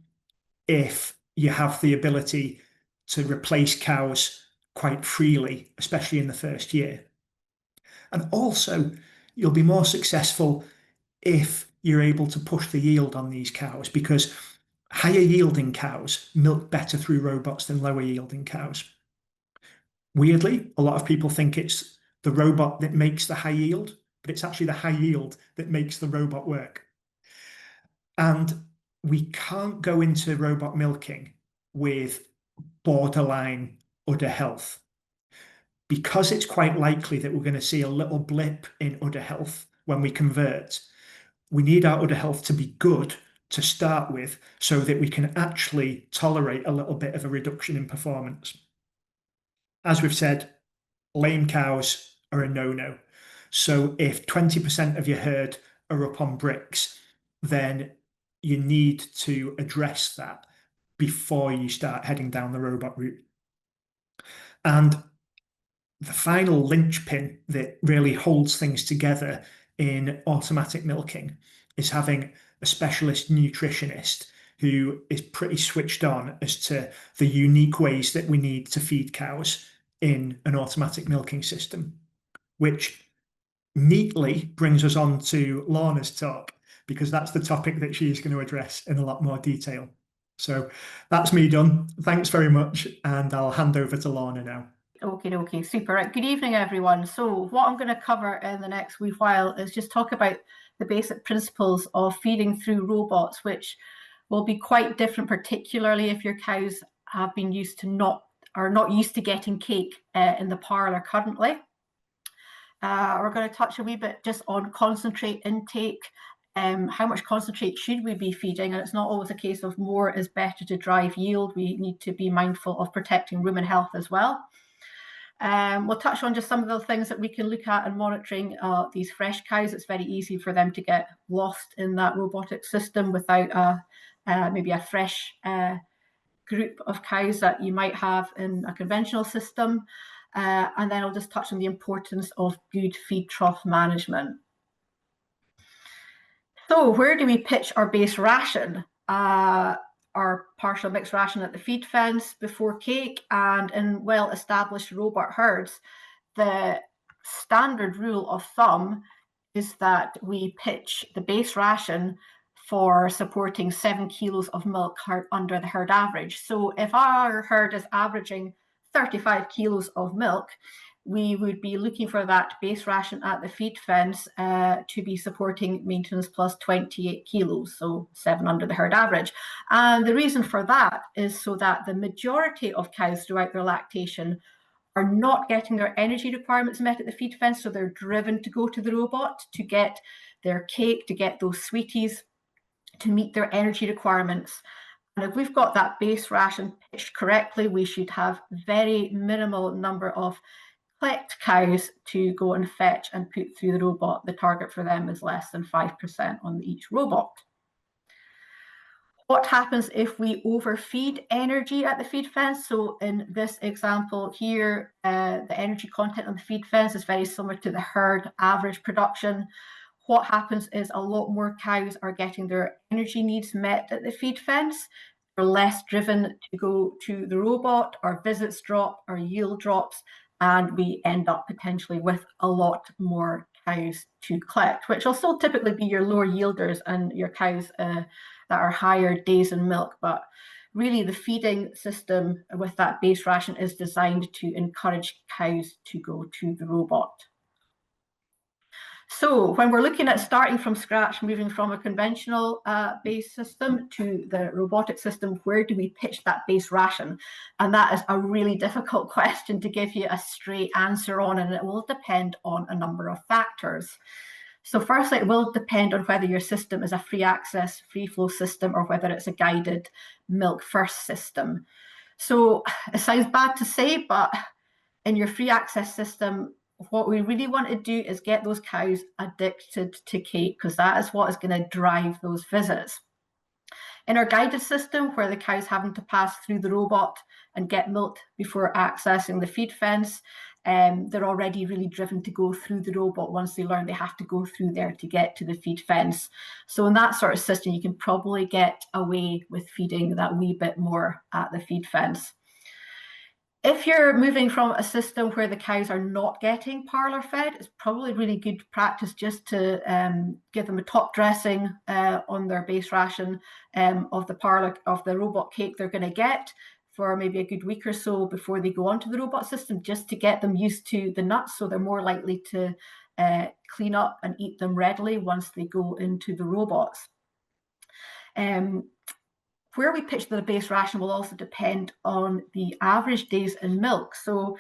if you have the ability to replace cows quite freely, especially in the first year. And also, you'll be more successful if you're able to push the yield on these cows, because higher yielding cows milk better through robots than lower yielding cows. Weirdly, a lot of people think it's the robot that makes the high yield, but it's actually the high yield that makes the robot work. And we can't go into robot milking with borderline udder health, because it's quite likely that we're going to see a little blip in udder health when we convert. We need our udder health to be good to start with so that we can actually tolerate a little bit of a reduction in performance. As we've said, lame cows are a no-no. So if 20% of your herd are up on bricks, then you need to address that before you start heading down the robot route. And the final linchpin that really holds things together in automatic milking is having a specialist nutritionist who is pretty switched on as to the unique ways that we need to feed cows in an automatic milking system, which neatly brings us on to Lorna's talk, because that's the topic that she's going to address in a lot more detail. So that's me done. Thanks very much, and I'll hand over to Lorna now.
Okay, super. Right. Good evening, everyone. So what I'm going to cover in the next wee while is just talk about the basic principles of feeding through robots, which will be quite different, particularly if your cows have been used to not used to getting cake in the parlour currently. We're going to touch a wee bit just on concentrate intake. How much concentrate should we be feeding? And it's not always a case of more is better to drive yield. We need to be mindful of protecting rumen health as well. We'll touch on just some of the things that we can look at in monitoring these fresh cows. It's very easy for them to get lost in that robotic system without maybe a fresh group of cows that you might have in a conventional system. And then I'll just touch on the importance of good feed trough management. So where do we pitch our base ration? Our partial mixed ration at the feed fence before cake, and in well-established robot herds, the standard rule of thumb is that we pitch the base ration for supporting 7 kilos of milk under the herd average. So if our herd is averaging 35 kilos of milk, we would be looking for that base ration at the feed fence to be supporting maintenance plus 28 kilos, so 7 under the herd average. And the reason for that is so that the majority of cows throughout their lactation are not getting their energy requirements met at the feed fence, so they're driven to go to the robot to get their cake, to get those sweeties, to meet their energy requirements. And if we've got that base ration pitched correctly, we should have very minimal number of collect cows to go and fetch and put through the robot. The target for them is less than 5% on each robot. What happens if we overfeed energy at the feed fence? So in this example here, the energy content on the feed fence is very similar to the herd average production. What happens is a lot more cows are getting their energy needs met at the feed fence. They're less driven to go to the robot, our visits drop, our yield drops, and we end up potentially with a lot more cows to collect, which will still typically be your lower yielders and your cows that are higher days in milk. But really the feeding system with that base ration is designed to encourage cows to go to the robot. So when we're looking at starting from scratch, moving from a conventional base system to the robotic system, where do we pitch that base ration? And that is a really difficult question to give you a straight answer on, and it will depend on a number of factors. So firstly, it will depend on whether your system is a free access, free flow system, or whether it's a guided milk first system. So it sounds bad to say, but in your free access system, what we really want to do is get those cows addicted to cake, because that is what is going to drive those visits. In our guided system, where the cow's having to pass through the robot and get milked before accessing the feed fence, they're already really driven to go through the robot once they learn they have to go through there to get to the feed fence. So in that sort of system, you can probably get away with feeding that wee bit more at the feed fence. If you're moving from a system where the cows are not getting parlour fed, it's probably really good practice just to give them a top dressing on their base ration of the robot cake they're going to get for maybe a good week or so before they go onto the robot system, just to get them used to the nuts, so they're more likely to clean up and eat them readily once they go into the robots. Where we pitch the base ration will also depend on the average days in milk. So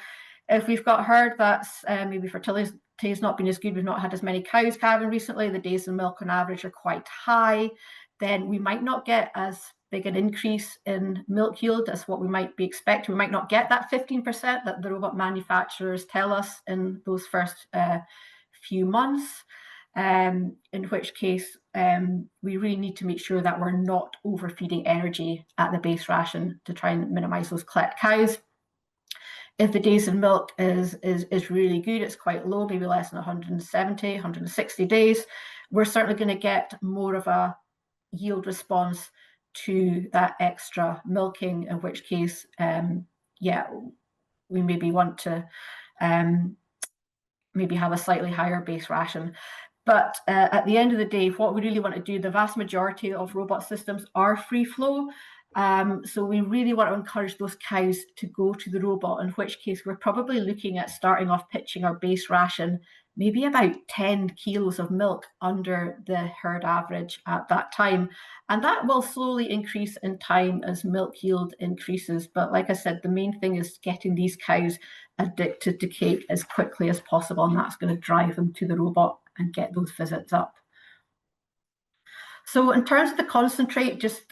if we've got a herd that's maybe fertility has not been as good, we've not had as many cows calving recently, the days in milk on average are quite high, then we might not get as big an increase in milk yield as what we might be expecting. We might not get that 15% that the robot manufacturers tell us in those first few months. In which case we really need to make sure that we're not overfeeding energy at the base ration to try and minimise those collect cows. If the days in milk is really good, it's quite low, maybe less than 170, 160 days, we're certainly going to get more of a yield response to that extra milking, in which case, yeah, we maybe want to maybe have a slightly higher base ration. But at the end of the day, what we really want to do, the vast majority of robot systems are free flow. So we really want to encourage those cows to go to the robot, in which case we're probably looking at starting off pitching our base ration maybe about 10 kilos of milk under the herd average at that time. And that will slowly increase in time as milk yield increases. But like I said, the main thing is getting these cows addicted to cake as quickly as possible, and that's going to drive them to the robot and get those visits up. So in terms of the concentrate, just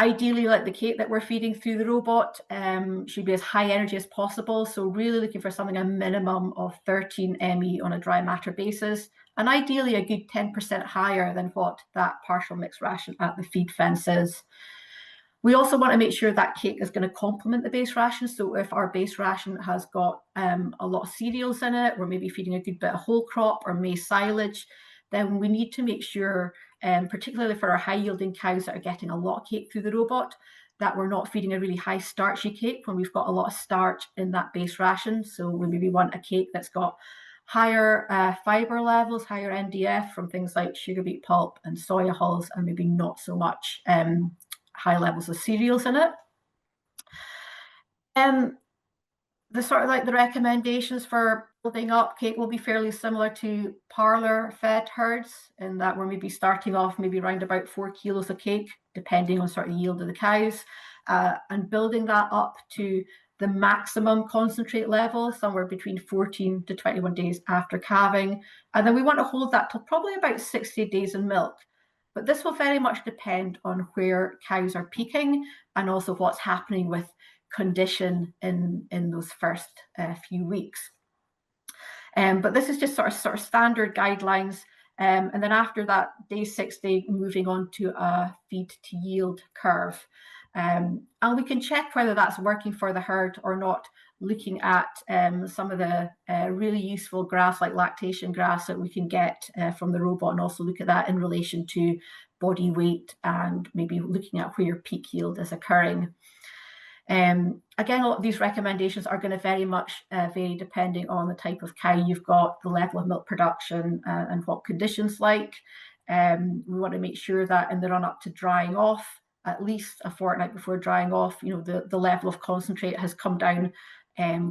ideally, like the cake that we're feeding through the robot should be as high energy as possible. So really looking for something a minimum of 13 ME on a dry matter basis, and ideally a good 10% higher than what that partial mixed ration at the feed fence is. We also want to make sure that cake is going to complement the base ration. So if our base ration has got a lot of cereals in it, we're maybe feeding a good bit of whole crop or maize silage, then we need to make sure, particularly for our high yielding cows that are getting a lot of cake through the robot, that we're not feeding a really high starchy cake when we've got a lot of starch in that base ration. So we maybe want a cake that's got higher fiber levels, higher NDF from things like sugar beet pulp and soya hulls, and maybe not so much high levels of cereals in it. The sort of like the recommendations for building up cake will be fairly similar to parlour fed herds, in that we're maybe starting off maybe around about 4 kilos of cake, depending on sort of yield of the cows, and building that up to the maximum concentrate level, somewhere between 14 to 21 days after calving. And then we want to hold that till probably about 60 days in milk. But this will very much depend on where cows are peaking and also what's happening with condition in those first few weeks. But this is just sort of standard guidelines. And then after that, day 60, moving on to a feed to yield curve. And we can check whether that's working for the herd or not, looking at some of the really useful graphs like lactation graphs that we can get from the robot, and also look at that in relation to body weight and maybe looking at where peak yield is occurring. Again, a lot of these recommendations are going to very much vary depending on the type of cow you've got, the level of milk production, and what conditions like. We want to make sure that in the run up to drying off, at least a fortnight before drying off, the level of concentrate has come down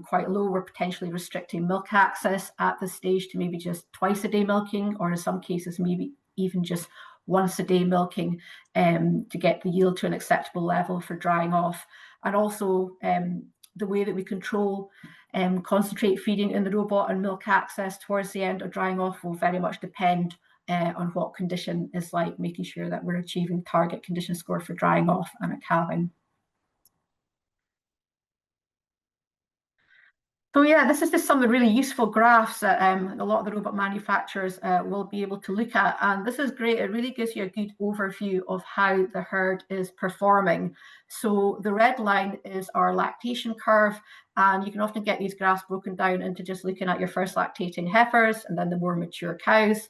quite low. We're potentially restricting milk access at this stage to maybe just twice a day milking, or in some cases maybe even just once a day milking to get the yield to an acceptable level for drying off. And also the way that we control concentrate feeding in the robot and milk access towards the end of drying off will very much depend on what condition is like, making sure that we're achieving target condition score for drying off and at calving. So yeah, this is just some of the really useful graphs that a lot of the robot manufacturers will be able to look at. And this is great. It really gives you a good overview of how the herd is performing. So the red line is our lactation curve. And you can often get these graphs broken down into just looking at your first lactating heifers and then the more mature cows.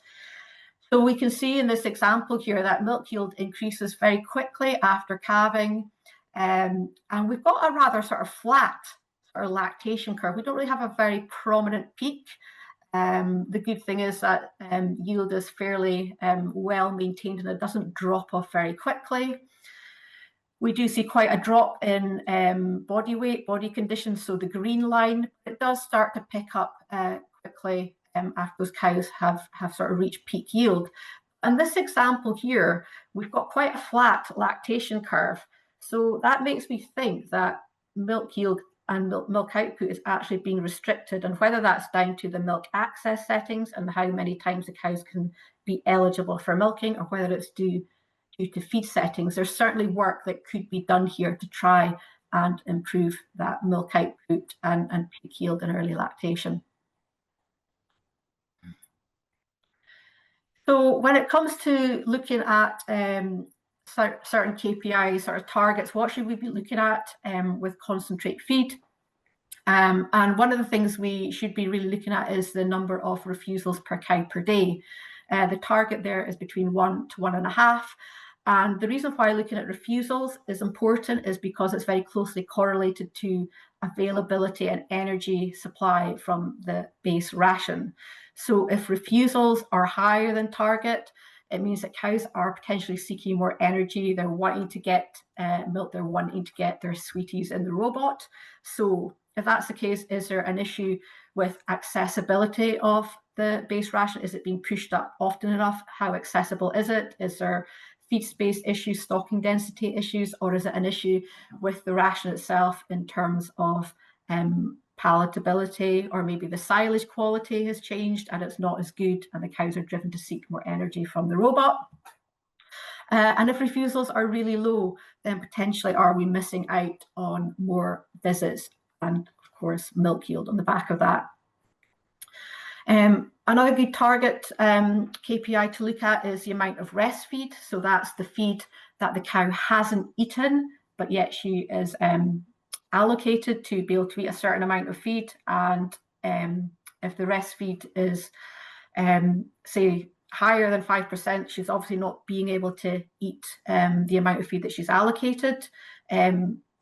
So we can see in this example here that milk yield increases very quickly after calving. And we've got a rather sort of flat sort of lactation curve. We don't really have a very prominent peak. The good thing is that yield is fairly well maintained and it doesn't drop off very quickly. We do see quite a drop in body weight, body conditions. So the green line, it does start to pick up quickly after those cows have sort of reached peak yield. And this example here, we've got quite a flat lactation curve. So that makes me think that milk yield and milk output is actually being restricted, and whether that's down to the milk access settings and how many times the cows can be eligible for milking, or whether it's due to feed settings. There's certainly work that could be done here to try and improve that milk output and peak yield in early lactation. So when it comes to looking at certain KPIs, sort of targets, what should we be looking at with concentrate feed? And one of the things we should be really looking at is the number of refusals per cow per day. The target there is between 1 to 1.5. And the reason why looking at refusals is important is because it's very closely correlated to availability and energy supply from the base ration. So if refusals are higher than target, it means that cows are potentially seeking more energy. They're wanting to get milk. They're wanting to get their sweeties in the robot. So if that's the case, is there an issue with accessibility of the base ration? Is it being pushed up often enough? How accessible is it? Is there feed space issues, stocking density issues, or is it an issue with the ration itself in terms of palatability, or maybe the silage quality has changed and it's not as good and the cows are driven to seek more energy from the robot? And if refusals are really low, then potentially are we missing out on more visits and, of course, milk yield on the back of that? Another good target KPI to look at is the amount of rest feed. So that's the feed that the cow hasn't eaten, but yet she is allocated to be able to eat a certain amount of feed. And if the rest feed is, say, higher than 5%, she's obviously not being able to eat the amount of feed that she's allocated.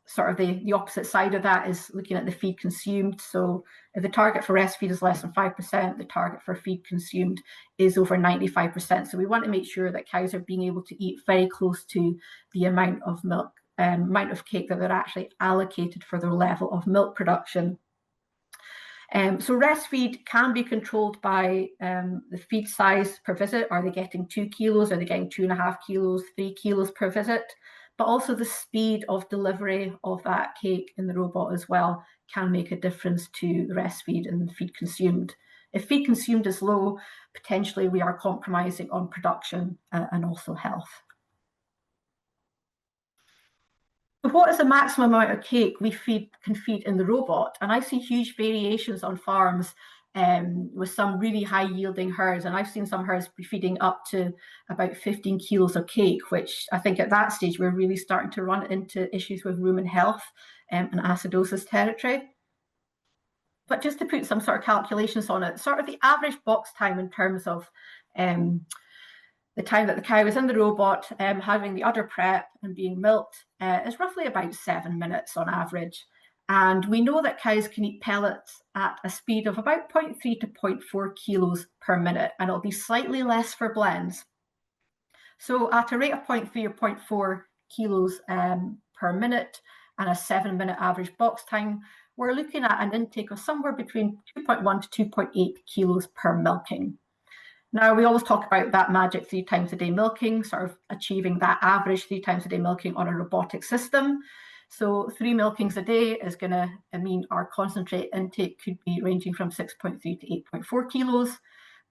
Sort of the opposite side of that is looking at the feed consumed. So if the target for rest feed is less than 5%, the target for feed consumed is over 95%. So we want to make sure that cows are being able to eat very close to the amount of milk, amount of cake that they're actually allocated for their level of milk production. So rest feed can be controlled by the feed size per visit. Are they getting 2 kilos? Are they getting 2.5 kilos, 3 kilos per visit? But also the speed of delivery of that cake in the robot as well can make a difference to the rest feed and the feed consumed. If feed consumed is low, potentially we are compromising on production and also health. So what is the maximum amount of cake we can feed in the robot? And I see huge variations on farms with some really high yielding herds. And I've seen some herds be feeding up to about 15 kilos of cake, which I think at that stage, we're really starting to run into issues with rumen health and acidosis territory. But just to put some sort of calculations on it, sort of the average box time in terms of the time that the cow is in the robot, having the udder prep and being milked is roughly about 7 minutes on average. And we know that cows can eat pellets at a speed of about 0.3 to 0.4 kilos per minute, and it'll be slightly less for blends. So at a rate of 0.3 or 0.4 kilos per minute and a 7-minute average box time, we're looking at an intake of somewhere between 2.1 to 2.8 kilos per milking. Now, we always talk about that magic 3 times a day milking, sort of achieving that average 3 times a day milking on a robotic system. So 3 milkings a day is going to mean our concentrate intake could be ranging from 6.3 to 8.4 kilos.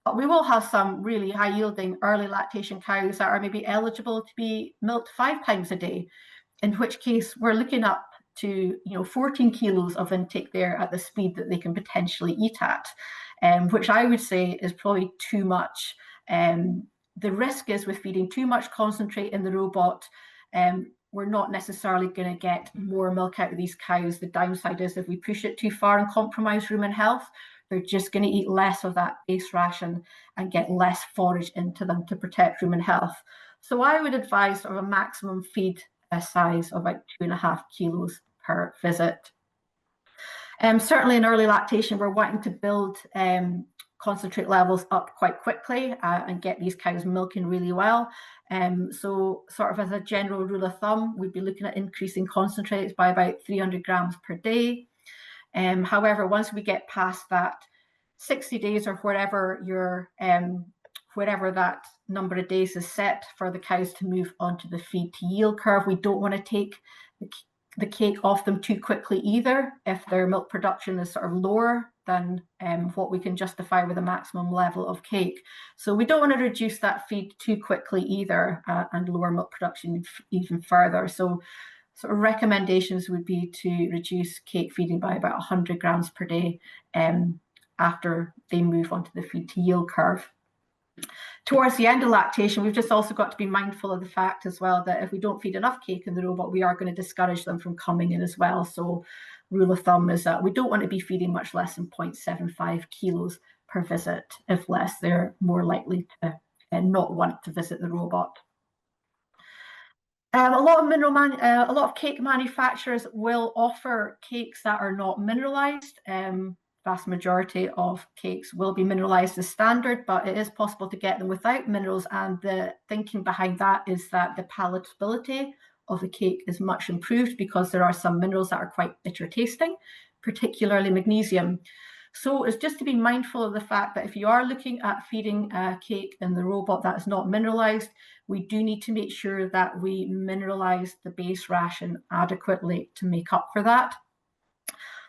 But we will have some really high yielding early lactation cows that are maybe eligible to be milked 5 times a day, in which case we're looking up to 14 kilos of intake there at the speed that they can potentially eat at, which I would say is probably too much. The risk is with feeding too much concentrate in the robot, we're not necessarily going to get more milk out of these cows. The downside is if we push it too far and compromise rumen health, they're just going to eat less of that base ration and get less forage into them to protect rumen health. So I would advise sort of a maximum feed size of about 2.5 kilos per visit. Certainly in early lactation, we're wanting to build concentrate levels up quite quickly and get these cows milking really well. So sort of as a general rule of thumb, we'd be looking at increasing concentrates by about 300 grams per day. However, once we get past that 60 days or wherever that number of days is set for the cows to move onto the feed to yield curve, we don't want to take the cake off them too quickly either if their milk production is sort of lower than what we can justify with a maximum level of cake. So we don't want to reduce that feed too quickly either and lower milk production even further. So sort of recommendations would be to reduce cake feeding by about 100 grams per day after they move onto the feed to yield curve. Towards the end of lactation, we've just also got to be mindful of the fact as well that if we don't feed enough cake in the robot, we are going to discourage them from coming in as well. So rule of thumb is that we don't want to be feeding much less than 0.75 kilos per visit. If less, they're more likely to not want to visit the robot. A lot of cake manufacturers will offer cakes that are not mineralized. Vast majority of cakes will be mineralized as standard, but it is possible to get them without minerals. And the thinking behind that is that the palatability of the cake is much improved because there are some minerals that are quite bitter tasting, particularly magnesium. So it's just to be mindful of the fact that if you are looking at feeding a cake in the robot that is not mineralized, we do need to make sure that we mineralize the base ration adequately to make up for that.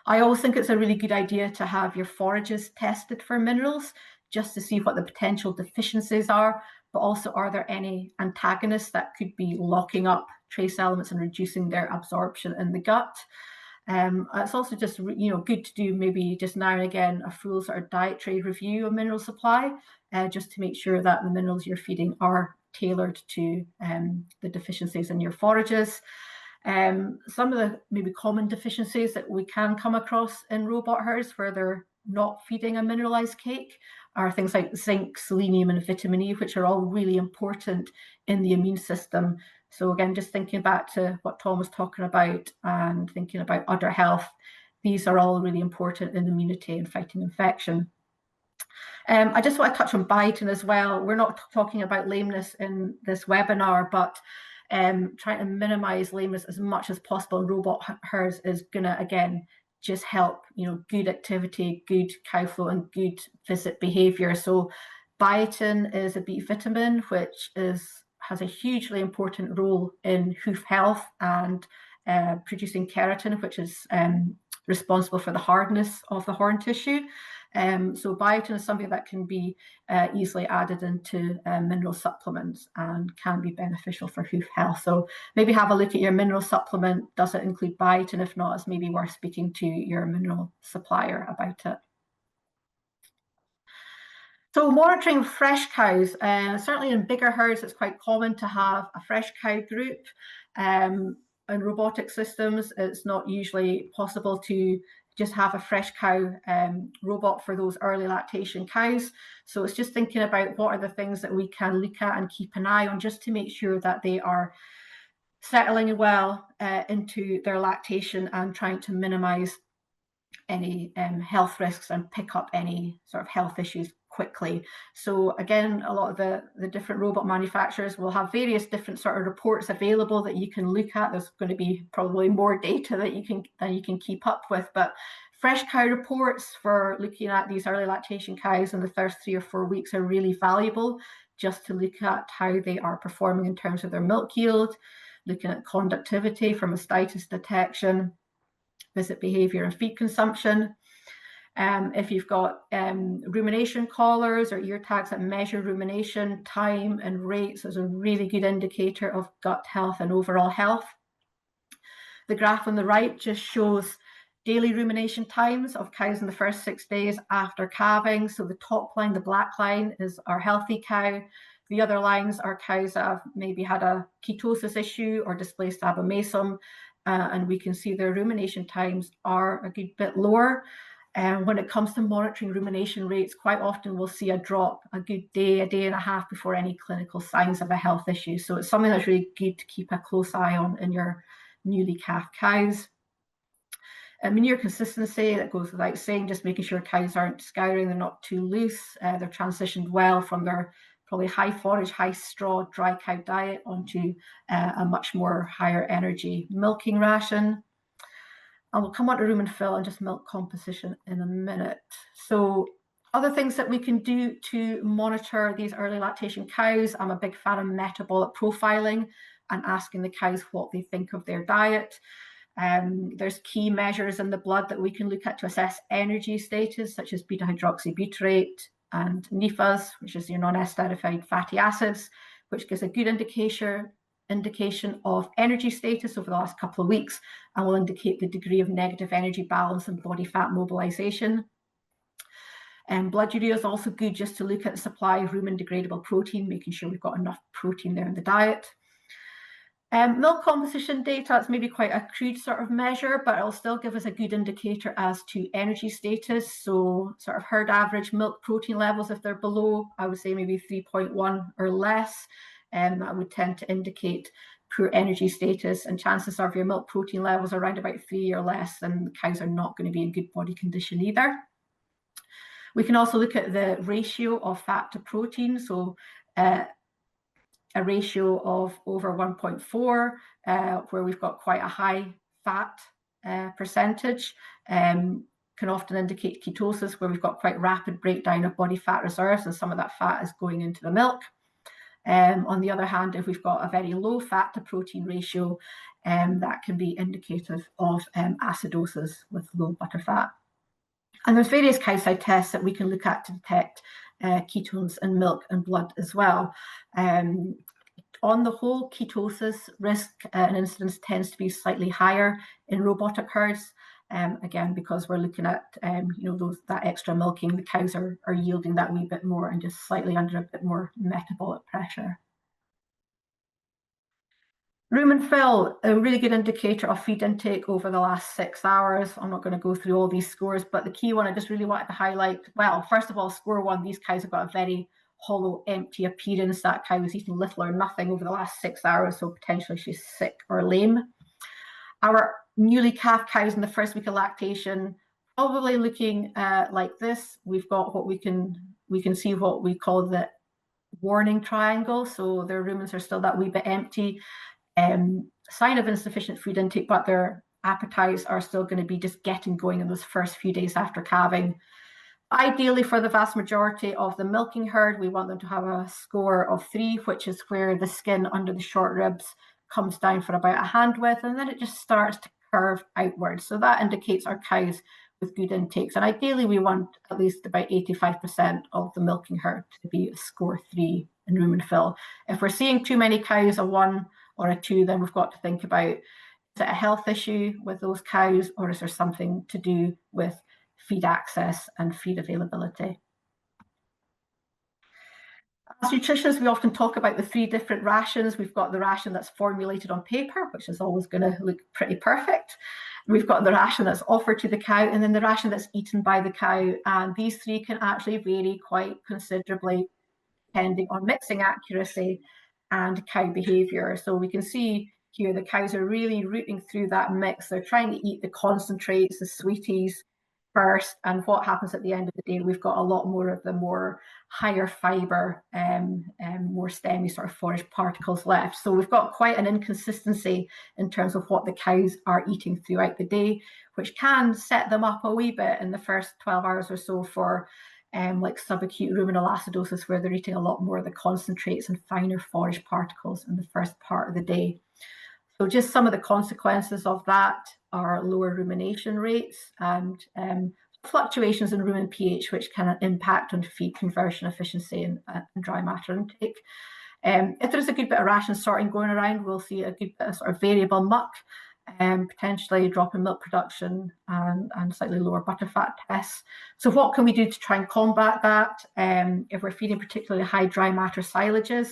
I always think it's a really good idea to have your forages tested for minerals just to see what the potential deficiencies are, but also are there any antagonists that could be locking up trace elements and reducing their absorption in the gut. It's also just good to do maybe just now and again a full sort of dietary review of mineral supply, just to make sure that the minerals you're feeding are tailored to the deficiencies in your forages. Some of the maybe common deficiencies that we can come across in robot herds where they're not feeding a mineralized cake are things like zinc, selenium, and vitamin E, which are all really important in the immune system. So again, just thinking back to what Tom was talking about and thinking about udder health, these are all really important in immunity and fighting infection. I just want to touch on biotin as well. We're not talking about lameness in this webinar, but trying to minimize lameness as much as possible in robot herds is going to, again, just help, good activity, good cow flow, and good visit behavior. So biotin is a B vitamin, which has a hugely important role in hoof health and producing keratin, which is responsible for the hardness of the horn tissue. So biotin is something that can be easily added into mineral supplements and can be beneficial for hoof health. So maybe have a look at your mineral supplement. Does it include biotin? If not, it's maybe worth speaking to your mineral supplier about it. So monitoring fresh cows, certainly in bigger herds, it's quite common to have a fresh cow group. In robotic systems, it's not usually possible to just have a fresh cow robot for those early lactation cows. So it's just thinking about what are the things that we can look at and keep an eye on just to make sure that they are settling well into their lactation and trying to minimize any health risks and pick up any sort of health issues quickly. So again, a lot of the different robot manufacturers will have various different sort of reports available that you can look at. There's going to be probably more data that you can keep up with, but fresh cow reports for looking at these early lactation cows in the first 3 or 4 weeks are really valuable, just to look at how they are performing in terms of their milk yield, looking at conductivity for mastitis detection, visit behavior and feed consumption. If you've got rumination collars or ear tags that measure rumination time and rates, is a really good indicator of gut health and overall health. The graph on the right just shows daily rumination times of cows in the first 6 days after calving. So the top line, the black line, is our healthy cow. The other lines are cows that have maybe had a ketosis issue or displaced abomasum, and we can see their rumination times are a good bit lower. And when it comes to monitoring rumination rates, quite often we'll see a drop a good day, a day and a half before any clinical signs of a health issue. So it's something that's really good to keep a close eye on in your newly calved cows. Manure consistency, that goes without saying, just making sure cows aren't scouring, they're not too loose, they're transitioned well from their probably high forage, high straw, dry cow diet onto a much more higher energy milking ration. And we'll come on to rumen fill and just milk composition in a minute. So other things that we can do to monitor these early lactation cows, I'm a big fan of metabolic profiling and asking the cows what they think of their diet. There's key measures in the blood that we can look at to assess energy status, such as beta-hydroxybutyrate and NEFAs, which is your non-esterified fatty acids, which gives a good indication of energy status over the last couple of weeks and will indicate the degree of negative energy balance and body fat mobilization. Blood urea is also good just to look at the supply of rumen degradable protein, making sure we've got enough protein there in the diet. Milk composition data, it's maybe quite a crude sort of measure, but it'll still give us a good indicator as to energy status. So sort of herd average milk protein levels, if they're below, I would say maybe 3.1 or less, that would tend to indicate poor energy status, and chances are if your milk protein levels are around about 3 or less, then the cows are not going to be in good body condition either. We can also look at the ratio of fat to protein. So a ratio of over 1.4, where we've got quite a high fat percentage, can often indicate ketosis, where we've got quite rapid breakdown of body fat reserves, and some of that fat is going into the milk. On the other hand, if we've got a very low fat to protein ratio, that can be indicative of acidosis with low butterfat. And there's various cow-side tests that we can look at to detect ketones in milk and blood as well. On the whole, ketosis risk and incidence tends to be slightly higher in robotic herds. Again, because we're looking at that extra milking, the cows are yielding that wee bit more and just slightly under a bit more metabolic pressure. Rumen fill, a really good indicator of feed intake over the last 6 hours. I'm not going to go through all these scores, but the key one I just really wanted to highlight, well, first of all, score one, these cows have got a very hollow, empty appearance. That cow was eating little or nothing over the last 6 hours, so potentially she's sick or lame. Our newly calved cows in the first week of lactation, probably looking like this. We've got what we can see what we call the warning triangle. So their rumens are still that wee bit empty. Sign of insufficient food intake, but their appetites are still going to be just getting going in those first few days after calving. Ideally, for the vast majority of the milking herd, we want them to have a score of 3, which is where the skin under the short ribs comes down for about a hand width, and then it just starts to curve outwards. So that indicates our cows with good intakes. And ideally, we want at least about 85% of the milking herd to be a score 3 in rumen fill. If we're seeing too many cows, a 1 or a 2, then we've got to think about, is it a health issue with those cows, or is there something to do with feed access and feed availability? As nutritionists, we often talk about the 3 different rations. We've got the ration that's formulated on paper, which is always going to look pretty perfect. We've got the ration that's offered to the cow, and then the ration that's eaten by the cow. And these 3 can actually vary quite considerably depending on mixing accuracy and cow behavior. So we can see here the cows are really rooting through that mix. They're trying to eat the concentrates, the sweeties first, and what happens at the end of the day, we've got a lot more of the more higher fiber more stemmy sort of forage particles left. So we've got quite an inconsistency in terms of what the cows are eating throughout the day, which can set them up a wee bit in the first 12 hours or so for like subacute ruminal acidosis, where they're eating a lot more of the concentrates and finer forage particles in the first part of the day. So just some of the consequences of that are lower rumination rates and fluctuations in rumen pH, which can impact on feed conversion efficiency and dry matter intake. If there's a good bit of ration sorting going around, we'll see a good bit of sort of variable muck. potentially drop in milk production and slightly lower butterfat tests. So what can we do to try and combat that? If we're feeding particularly high dry matter silages,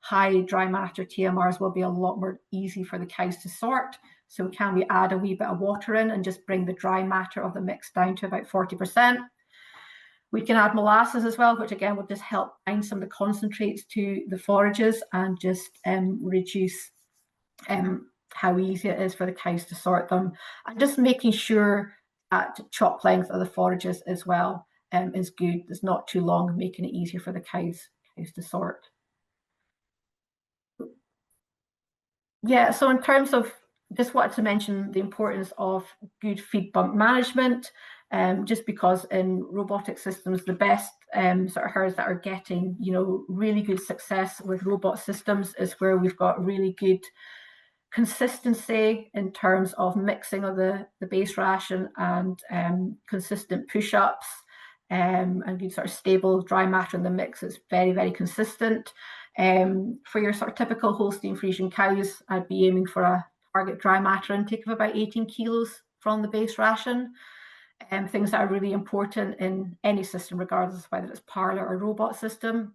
high dry matter TMRs will be a lot more easy for the cows to sort. So can we add a wee bit of water in and just bring the dry matter of the mix down to about 40%? We can add molasses as well, which again will just help bind some of the concentrates to the forages and just reduce how easy it is for the cows to sort them. And just making sure that chop length of the forages as well is good. It's not too long, making it easier for the cows to sort. Yeah, so in terms of, just wanted to mention the importance of good feed bump management, just because in robotic systems, the best sort of herds that are getting, really good success with robot systems is where we've got really good consistency in terms of mixing of the base ration and consistent push-ups and good sort of stable dry matter in the mix. It's very, very consistent. For your sort of typical Holstein Friesian cows, I'd be aiming for a target dry matter intake of about 18 kilos from the base ration. Things that are really important in any system, regardless of whether it's parlour or robot system,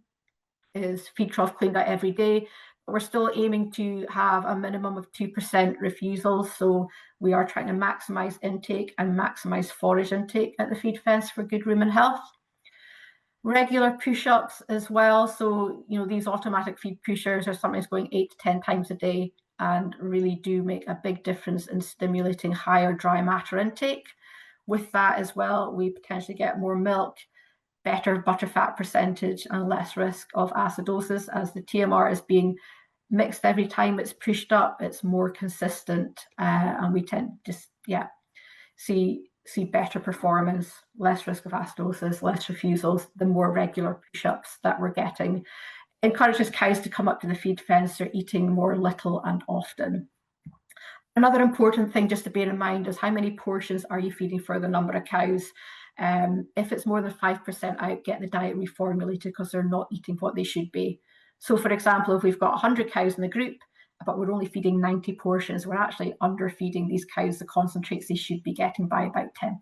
is feed trough cleaned out every day. But we're still aiming to have a minimum of 2% refusals. So we are trying to maximise intake and maximise forage intake at the feed fence for good rumen health. Regular push-ups as well. So, these automatic feed pushers are sometimes going 8 to 10 times a day and really do make a big difference in stimulating higher dry matter intake. With that as well, we potentially get more milk, better butterfat percentage, and less risk of acidosis, as the TMR is being mixed every time it's pushed up. It's more consistent, and we tend to just see better performance, less risk of acidosis, less refusals, the more regular push-ups that we're getting. Encourages cows to come up to the feed fence. They're eating more little and often. Another important thing just to bear in mind is how many portions are you feeding for the number of cows. If it's more than 5% out, get the diet reformulated because they're not eating what they should be. So for example, if we've got 100 cows in the group, but we're only feeding 90 portions, we're actually underfeeding these cows the concentrates they should be getting by about 10%.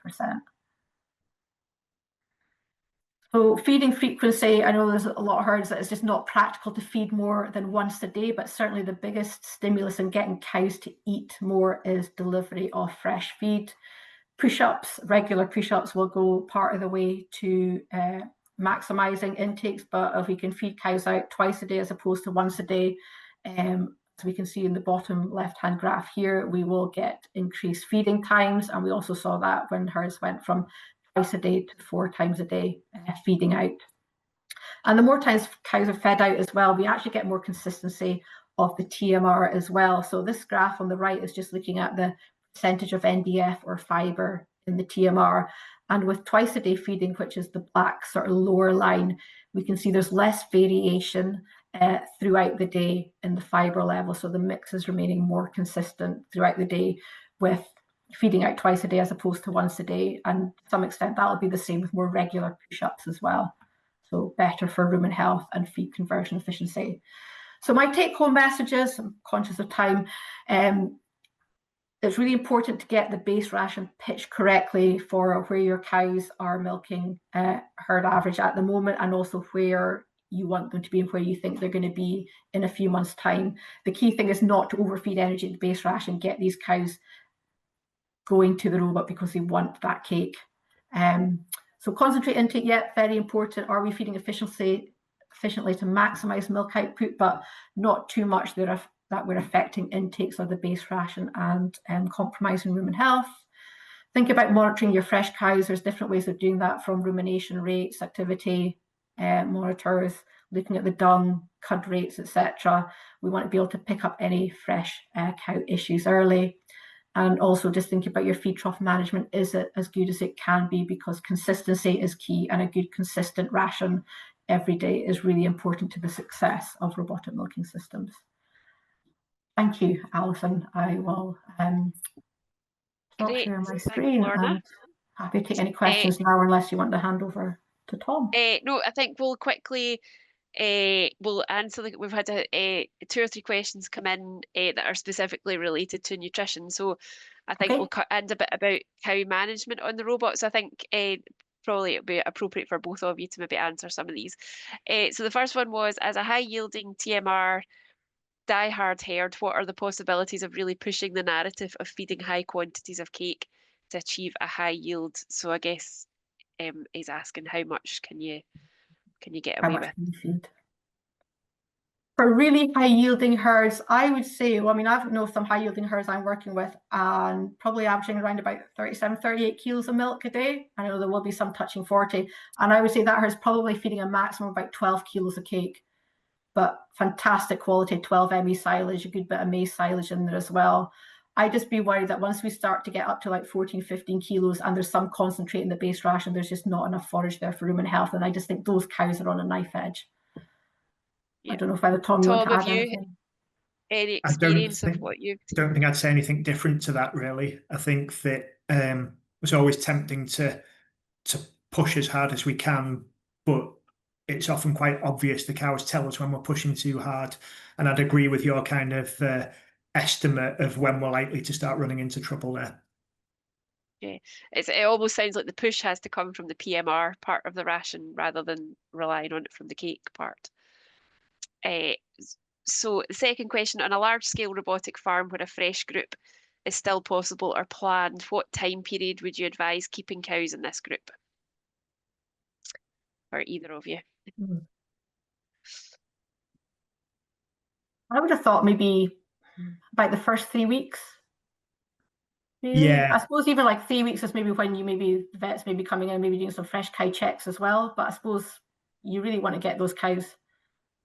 So feeding frequency, I know there's a lot of herds that it's just not practical to feed more than once a day, but certainly the biggest stimulus in getting cows to eat more is delivery of fresh feed. Push-ups, regular push-ups will go part of the way to maximising intakes, but if we can feed cows out twice a day as opposed to once a day, as we can see in the bottom left-hand graph here, we will get increased feeding times, and we also saw that when herds went from twice a day to 4 times a day feeding out. And the more times cows are fed out as well, we actually get more consistency of the TMR as well. So this graph on the right is just looking at the percentage of NDF or fibre in the TMR. And with twice a day feeding, which is the black sort of lower line, we can see there's less variation throughout the day in the fibre level. So the mix is remaining more consistent throughout the day with feeding out twice a day as opposed to once a day. And to some extent, that'll be the same with more regular push-ups as well. So better for rumen health and feed conversion efficiency. So my take-home messages, I'm conscious of time, it's really important to get the base ration pitched correctly for where your cows are milking herd average at the moment, and also where you want them to be and where you think they're going to be in a few months' time. The key thing is not to overfeed energy to the base ration, get these cows going to the robot because they want that cake. So concentrate intake, yeah, very important. Are we feeding efficiently to maximise milk output, but not too much that we're affecting intakes of the base ration and compromising rumen health. Think about monitoring your fresh cows. There's different ways of doing that, from rumination rates, activity monitors, looking at the dung, cud rates, etc. We want to be able to pick up any fresh cow issues early. And also just think about your feed trough management. Is it as good as it can be? Because consistency is key, and a good consistent ration every day is really important to the success of robotic milking systems. Thank you, Alison. I will stop sharing my screen. I'm happy to take any questions now, unless you want to hand over to Tom.
No, I think we'll quickly we'll answer. We've had 2 or 3 questions come in that are specifically related to nutrition. So I think
Okay.
we'll end a bit about cow management on the robots. I think probably it'll be appropriate for both of you to maybe answer some of these. So the first one was, as a high yielding TMR die-hard herd, what are the possibilities of really pushing the narrative of feeding high quantities of cake to achieve a high yield? So I guess he's asking how much can you get
How
away
much
with?
can you feed? For really high yielding herds, I would say, well, I mean, I know some high yielding herds I'm working with and probably averaging around about 37, 38 kilos of milk a day. I know there will be some touching 40. And I would say that herd's probably feeding a maximum of about 12 kilos of cake. But fantastic quality 12 ME silage, a good bit of maize silage in there as well. I'd just be worried that once we start to get up to like 14, 15 kilos and there's some concentrate in the base ration, there's just not enough forage there for rumen health. And I just think those cows are on a knife edge. I
Yeah.
don't know if either Tom, you want
Tom,
to
have
add
you
anything?
any
I don't
experience of
think
what you've
don't
seen?
think I'd say anything different to that really. I think that it's always tempting to push as hard as we can, but it's often quite obvious. The cows tell us when we're pushing too hard, and I'd agree with your kind of estimate of when we're likely to start running into trouble there.
Yeah, it almost sounds like the push has to come from the PMR part of the ration rather than relying on it from the cake part. So the second question, on a large-scale robotic farm where a fresh group is still possible or planned, what time period would you advise keeping cows in this group? For either of you.
I would have thought maybe about the first 3 weeks. Really?
Yeah.
I suppose even like 3 weeks is maybe when you the vets may be coming in, maybe doing some fresh cow checks as well. But I suppose you really want to get those cows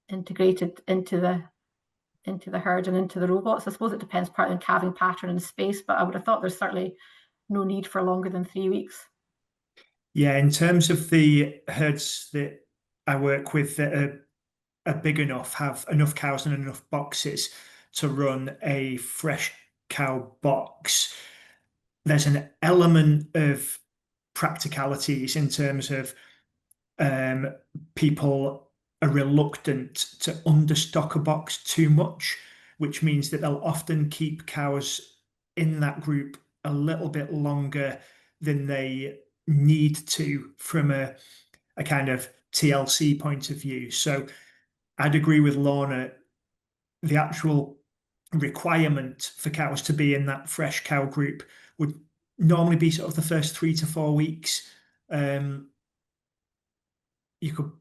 integrated into the herd and into the robots. I suppose it depends partly on calving pattern and space, but I would have thought there's certainly no need for longer than 3 weeks.
Yeah, in terms of the herds that I work with that are big enough, have enough cows and enough boxes to run a fresh cow box, there's an element of practicalities in terms of people are reluctant to understock a box too much, which means that they'll often keep cows in that group a little bit longer than they need to from a kind of TLC point of view. So I'd agree with Lorna, the actual requirement for cows to be in that fresh cow group would normally be sort of the first 3 to 4 weeks. You could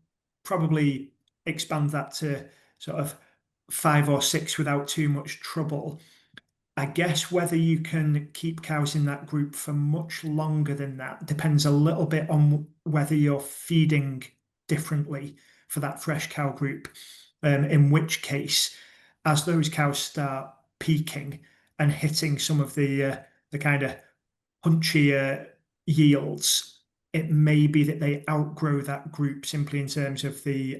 probably expand that to sort of 5 or 6 without too much trouble. I guess whether you can keep cows in that group for much longer than that depends a little bit on whether you're feeding differently for that fresh cow group. In which case, as those cows start peaking and hitting some of the kind of punchier yields, it may be that they outgrow that group simply in terms of the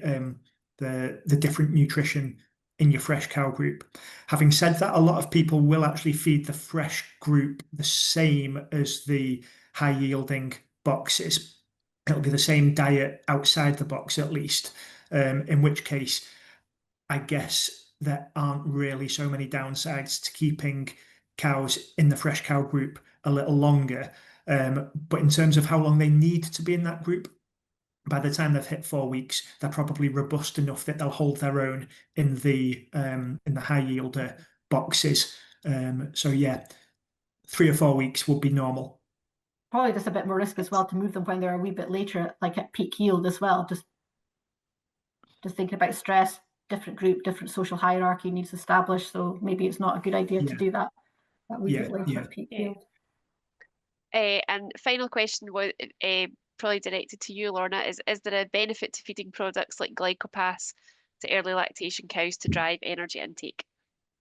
different nutrition in your fresh cow group. Having said that, a lot of people will actually feed the fresh group the same as the high yielding boxes. It'll be the same diet outside the box at least, in which case I guess there aren't really so many downsides to keeping cows in the fresh cow group a little longer. But in terms of how long they need to be in that group, by the time they've hit 4 weeks, they're probably robust enough that they'll hold their own in the high yielder boxes. So yeah, 3 or 4 weeks would be normal.
Probably just a bit more risk as well to move them when they're a wee bit later, like at peak yield as well. Just thinking about stress, different group, different social hierarchy needs established. So maybe it's not a good idea to do that wee bit later at peak yield.
And final question was probably directed to you, Lorna, is there a benefit to feeding products like glycopass to early lactation cows to drive energy intake?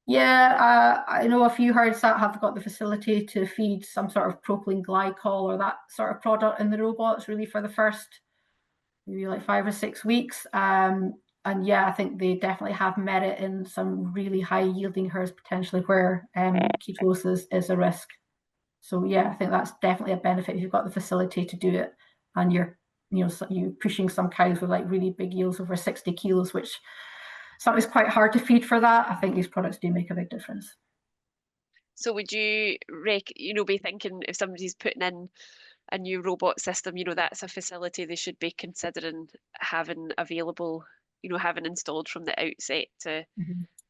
Yeah, I know a few herds that have got the facility to feed some sort of propylene glycol or that sort of product in the robots really for the first maybe like 5 or 6 weeks. And yeah, I think they definitely have merit in some really high yielding herds potentially where ketosis is a risk. So yeah, I think that's definitely a benefit if you've got the facility to do it and you're you pushing some cows with like really big yields over 60 kilos, which sometimes quite hard to feed for that. I think these products do make a big difference.
So would you be thinking if somebody's putting in a new robot system, that's a facility they should be considering having available, having installed from the outset to,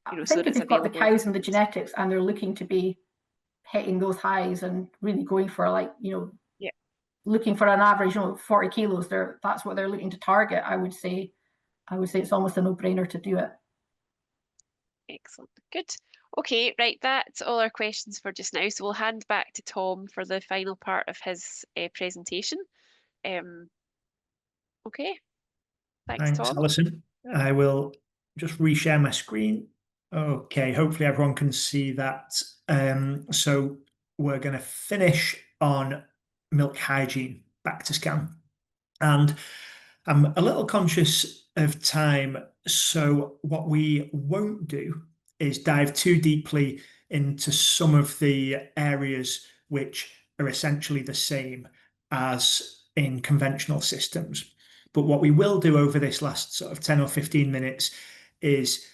I
so
think
that
if
it's
they've got the
available.
cows and the genetics and they're looking to be hitting those highs and really going for
Yeah.
looking for an average 40 kilos, that's what they're looking to target. I would say it's almost a no-brainer to do it.
Excellent. Good. Okay, right, that's all our questions for just now. So we'll hand back to Tom for the final part of his presentation. Okay, thanks,
Thanks,
Tom.
Alison. I will just reshare my screen. Okay, hopefully everyone can see that. So we're going to finish on milk hygiene, back to scan. And I'm a little conscious of time, so what we won't do is dive too deeply into some of the areas which are essentially the same as in conventional systems. But what we will do over this last sort of 10 or 15 minutes is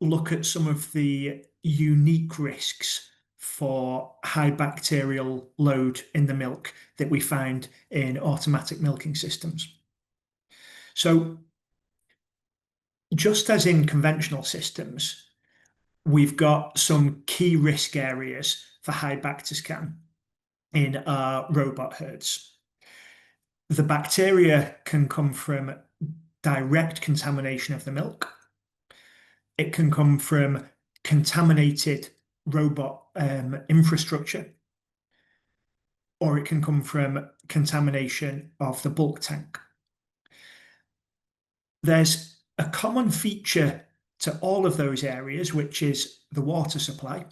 look at some of the unique risks for high bacterial load in the milk that we find in automatic milking systems. So just as in conventional systems, we've got some key risk areas for high back to scan in our robot herds. The bacteria can come from direct contamination of the milk. It can come from contaminated robot infrastructure, or it can come from contamination of the bulk tank. There's a common feature to all of those areas, which is the water supply.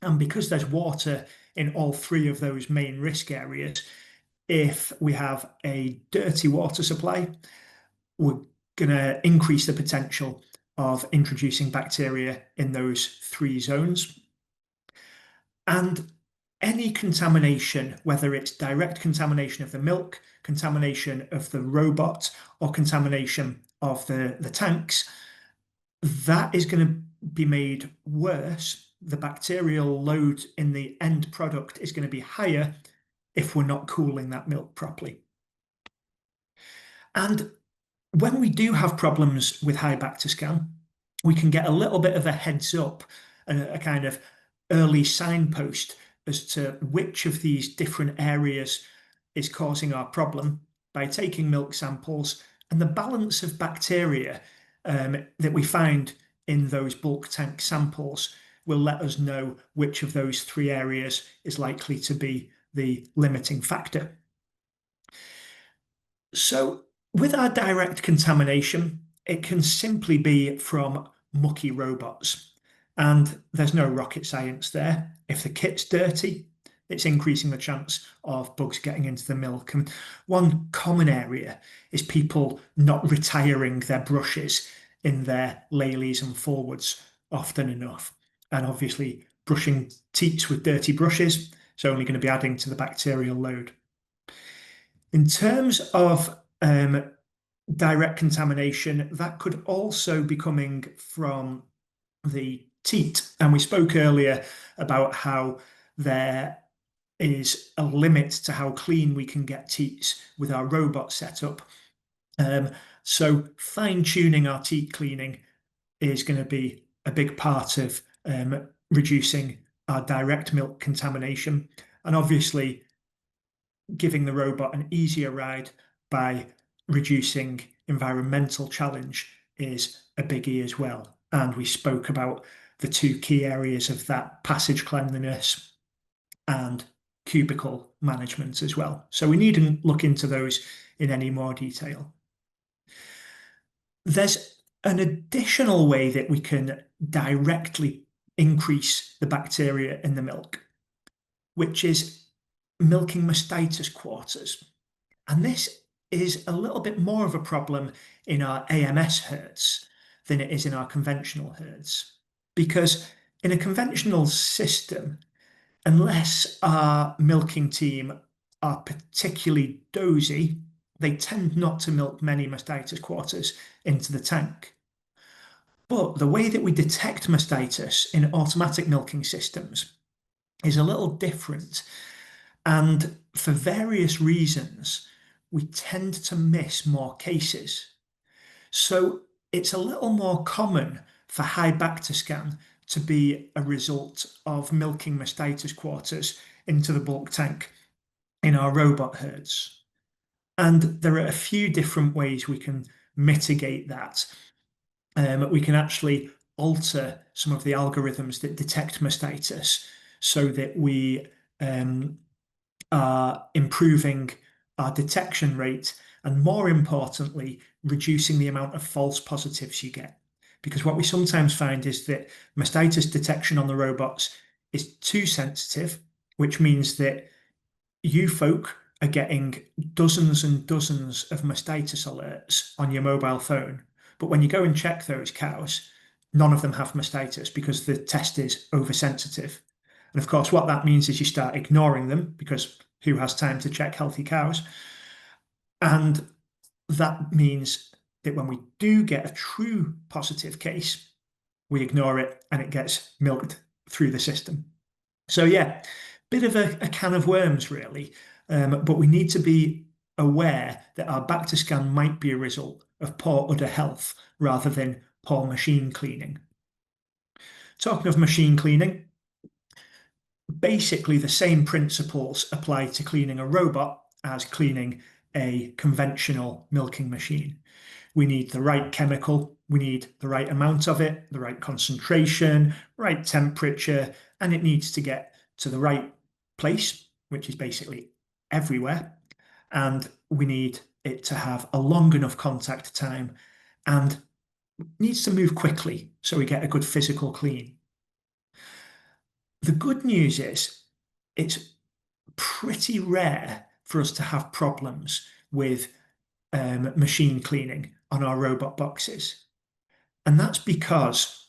And because there's water in all three of those main risk areas, if we have a dirty water supply, we're going to increase the potential of introducing bacteria in those three zones. And any contamination, whether it's direct contamination of the milk, contamination of the robot, or contamination of the tanks, that is going to be made worse. The bacterial load in the end product is going to be higher if we're not cooling that milk properly. And when we do have problems with high back to scan, we can get a little bit of a heads up, a kind of early signpost as to which of these different areas is causing our problem by taking milk samples, and the balance of bacteria that we find in those bulk tank samples will let us know which of those three areas is likely to be the limiting factor. So with our direct contamination, it can simply be from mucky robots. And there's no rocket science there. If the kit's dirty, it's increasing the chance of bugs getting into the milk. And one common area is people not retiring their brushes in their laileys and forwards often enough. And obviously, brushing teats with dirty brushes is only going to be adding to the bacterial load. In terms of direct contamination, that could also be coming from the teat. And we spoke earlier about how there is a limit to how clean we can get teats with our robot setup. So fine-tuning our teat cleaning is going to be a big part of reducing our direct milk contamination, and obviously giving the robot an easier ride by reducing environmental challenge is a biggie as well. And we spoke about the two key areas of that: passage cleanliness and cubicle management as well. So we needn't look into those in any more detail. There's an additional way that we can directly increase the bacteria in the milk, which is milking mastitis quarters. And this is a little bit more of a problem in our AMS herds than it is in our conventional herds. Because in a conventional system, unless our milking team are particularly dozy, they tend not to milk many mastitis quarters into the tank. But the way that we detect mastitis in automatic milking systems is a little different. And for various reasons, we tend to miss more cases. So it's a little more common for high Bactiscan to be a result of milking mastitis quarters into the bulk tank in our robot herds. And there are a few different ways we can mitigate that. We can actually alter some of the algorithms that detect mastitis so that we are improving our detection rate and, more importantly, reducing the amount of false positives you get. Because what we sometimes find is that mastitis detection on the robots is too sensitive, which means that you folk are getting dozens and dozens of mastitis alerts on your mobile phone. But when you go and check those cows, none of them have mastitis because the test is oversensitive. And of course, what that means is you start ignoring them, because who has time to check healthy cows? And that means that when we do get a true positive case, we ignore it and it gets milked through the system. So yeah, bit of a can of worms, really. But we need to be aware that our Bactiscan might be a result of poor udder health rather than poor machine cleaning. Talking of machine cleaning, basically the same principles apply to cleaning a robot as cleaning a conventional milking machine. We need the right chemical, we need the right amount of it, the right concentration, right temperature, and it needs to get to the right place, which is basically everywhere. And we need it to have a long enough contact time and needs to move quickly so we get a good physical clean. The good news is it's pretty rare for us to have problems with machine cleaning on our robot boxes. And that's because,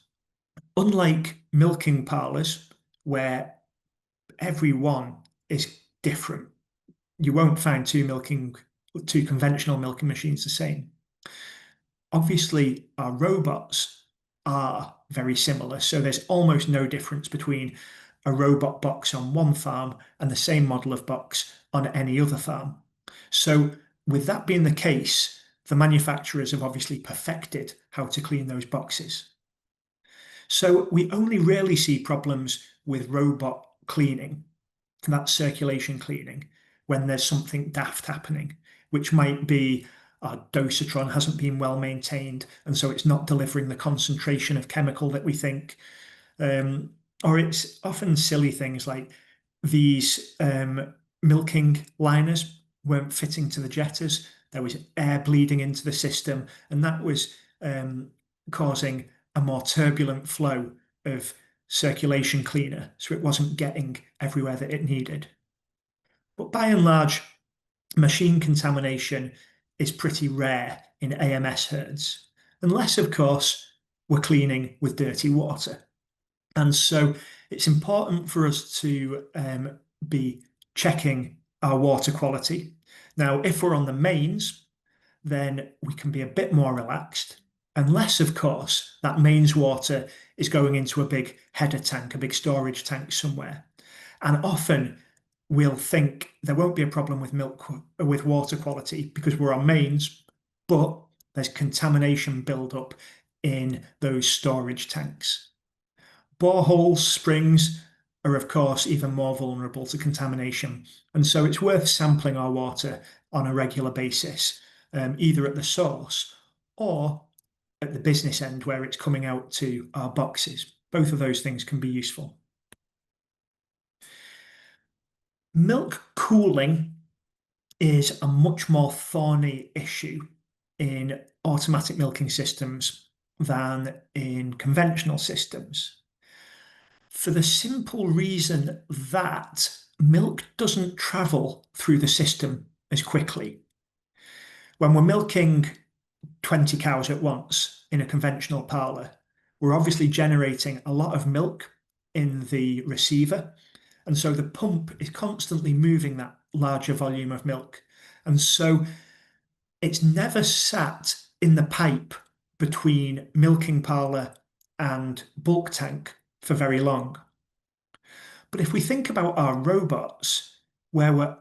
unlike milking parlours, where every one is different, you won't find two conventional milking machines the same. Obviously, our robots are very similar, so there's almost no difference between a robot box on one farm and the same model of box on any other farm. So with that being the case, the manufacturers have obviously perfected how to clean those boxes. So we only really see problems with robot cleaning, that circulation cleaning, when there's something daft happening, which might be our dosatron hasn't been well maintained, and so it's not delivering the concentration of chemical that we think. Or it's often silly things like these milking liners weren't fitting to the jetters. There was air bleeding into the system, and that was causing a more turbulent flow of circulation cleaner, so it wasn't getting everywhere that it needed. But by and large, machine contamination is pretty rare in AMS herds, unless, of course, we're cleaning with dirty water. And so it's important for us to be checking our water quality. Now, if we're on the mains, then we can be a bit more relaxed, unless, of course, that mains water is going into a big header tank, a big storage tank somewhere. And often we'll think there won't be a problem with water quality because we're on mains, but there's contamination build-up in those storage tanks. Boreholes, springs are, of course, even more vulnerable to contamination. And so it's worth sampling our water on a regular basis, either at the source or at the business end where it's coming out to our boxes. Both of those things can be useful. Milk cooling is a much more thorny issue in automatic milking systems than in conventional systems, for the simple reason that milk doesn't travel through the system as quickly. When we're milking 20 cows at once in a conventional parlour, we're obviously generating a lot of milk in the receiver, and so the pump is constantly moving that larger volume of milk. And so it's never sat in the pipe between milking parlour and bulk tank for very long. But if we think about our robots, where we're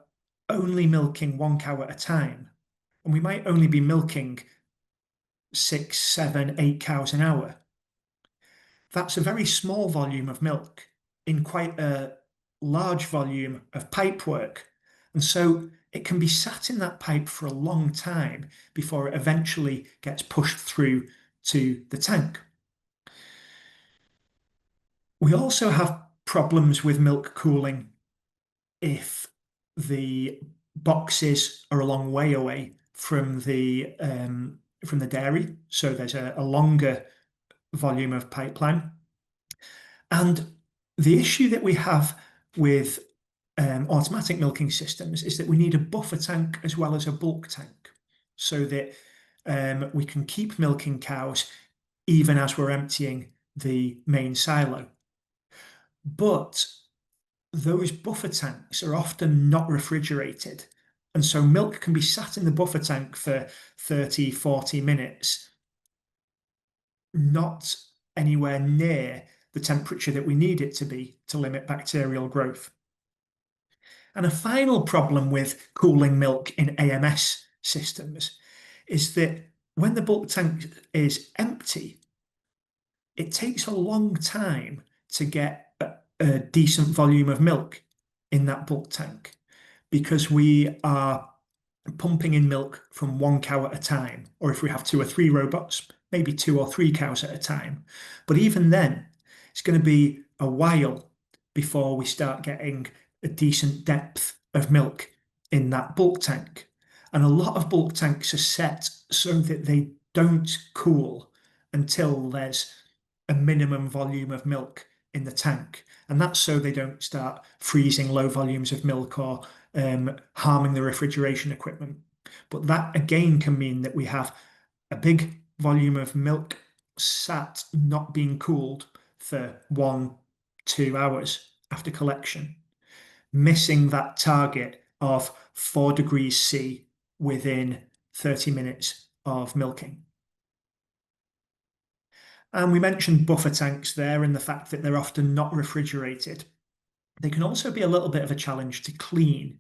only milking 1 cow at a time, and we might only be milking 6, 7, 8 cows an hour, that's a very small volume of milk in quite a large volume of pipe work. And so it can be sat in that pipe for a long time before it eventually gets pushed through to the tank. We also have problems with milk cooling if the boxes are a long way away from the dairy, so there's a longer volume of pipeline. And the issue that we have with automatic milking systems is that we need a buffer tank as well as a bulk tank, so that we can keep milking cows even as we're emptying the main silo. But those buffer tanks are often not refrigerated, and so milk can be sat in the buffer tank for 30, 40 minutes, not anywhere near the temperature that we need it to be to limit bacterial growth. And a final problem with cooling milk in AMS systems is that when the bulk tank is empty, it takes a long time to get a decent volume of milk in that bulk tank, because we are pumping in milk from 1 cow at a time, or if we have 2 or 3 robots, maybe 2 or 3 cows at a time. But even then, it's going to be a while before we start getting a decent depth of milk in that bulk tank. And a lot of bulk tanks are set so that they don't cool until there's a minimum volume of milk in the tank. And that's so they don't start freezing low volumes of milk or harming the refrigeration equipment. But that again can mean that we have a big volume of milk sat not being cooled for 1-2 hours after collection, missing that target of 4 degrees C within 30 minutes of milking. And we mentioned buffer tanks there and the fact that they're often not refrigerated. They can also be a little bit of a challenge to clean.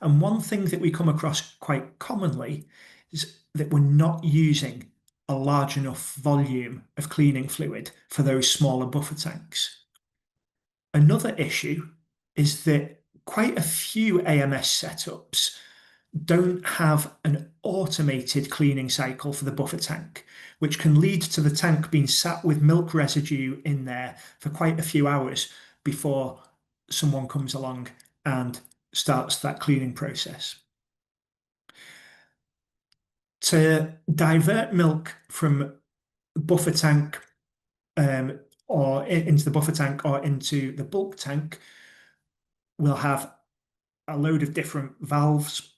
And one thing that we come across quite commonly is that we're not using a large enough volume of cleaning fluid for those smaller buffer tanks. Another issue is that quite a few AMS setups don't have an automated cleaning cycle for the buffer tank, which can lead to the tank being sat with milk residue in there for quite a few hours before someone comes along and starts that cleaning process. To divert milk from buffer tank or into the buffer tank or into the bulk tank, we'll have a load of different valves,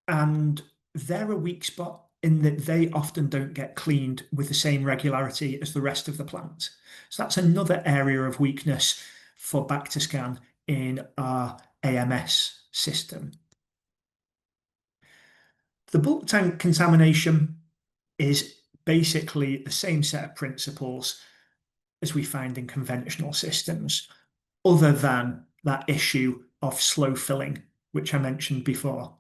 and they're a weak spot in that they often don't get cleaned with the same regularity as the rest of the plant. So that's another area of weakness for Bactiscan in our AMS system. The bulk tank contamination is basically the same set of principles as we find in conventional systems, other than that issue of slow filling, which I mentioned before.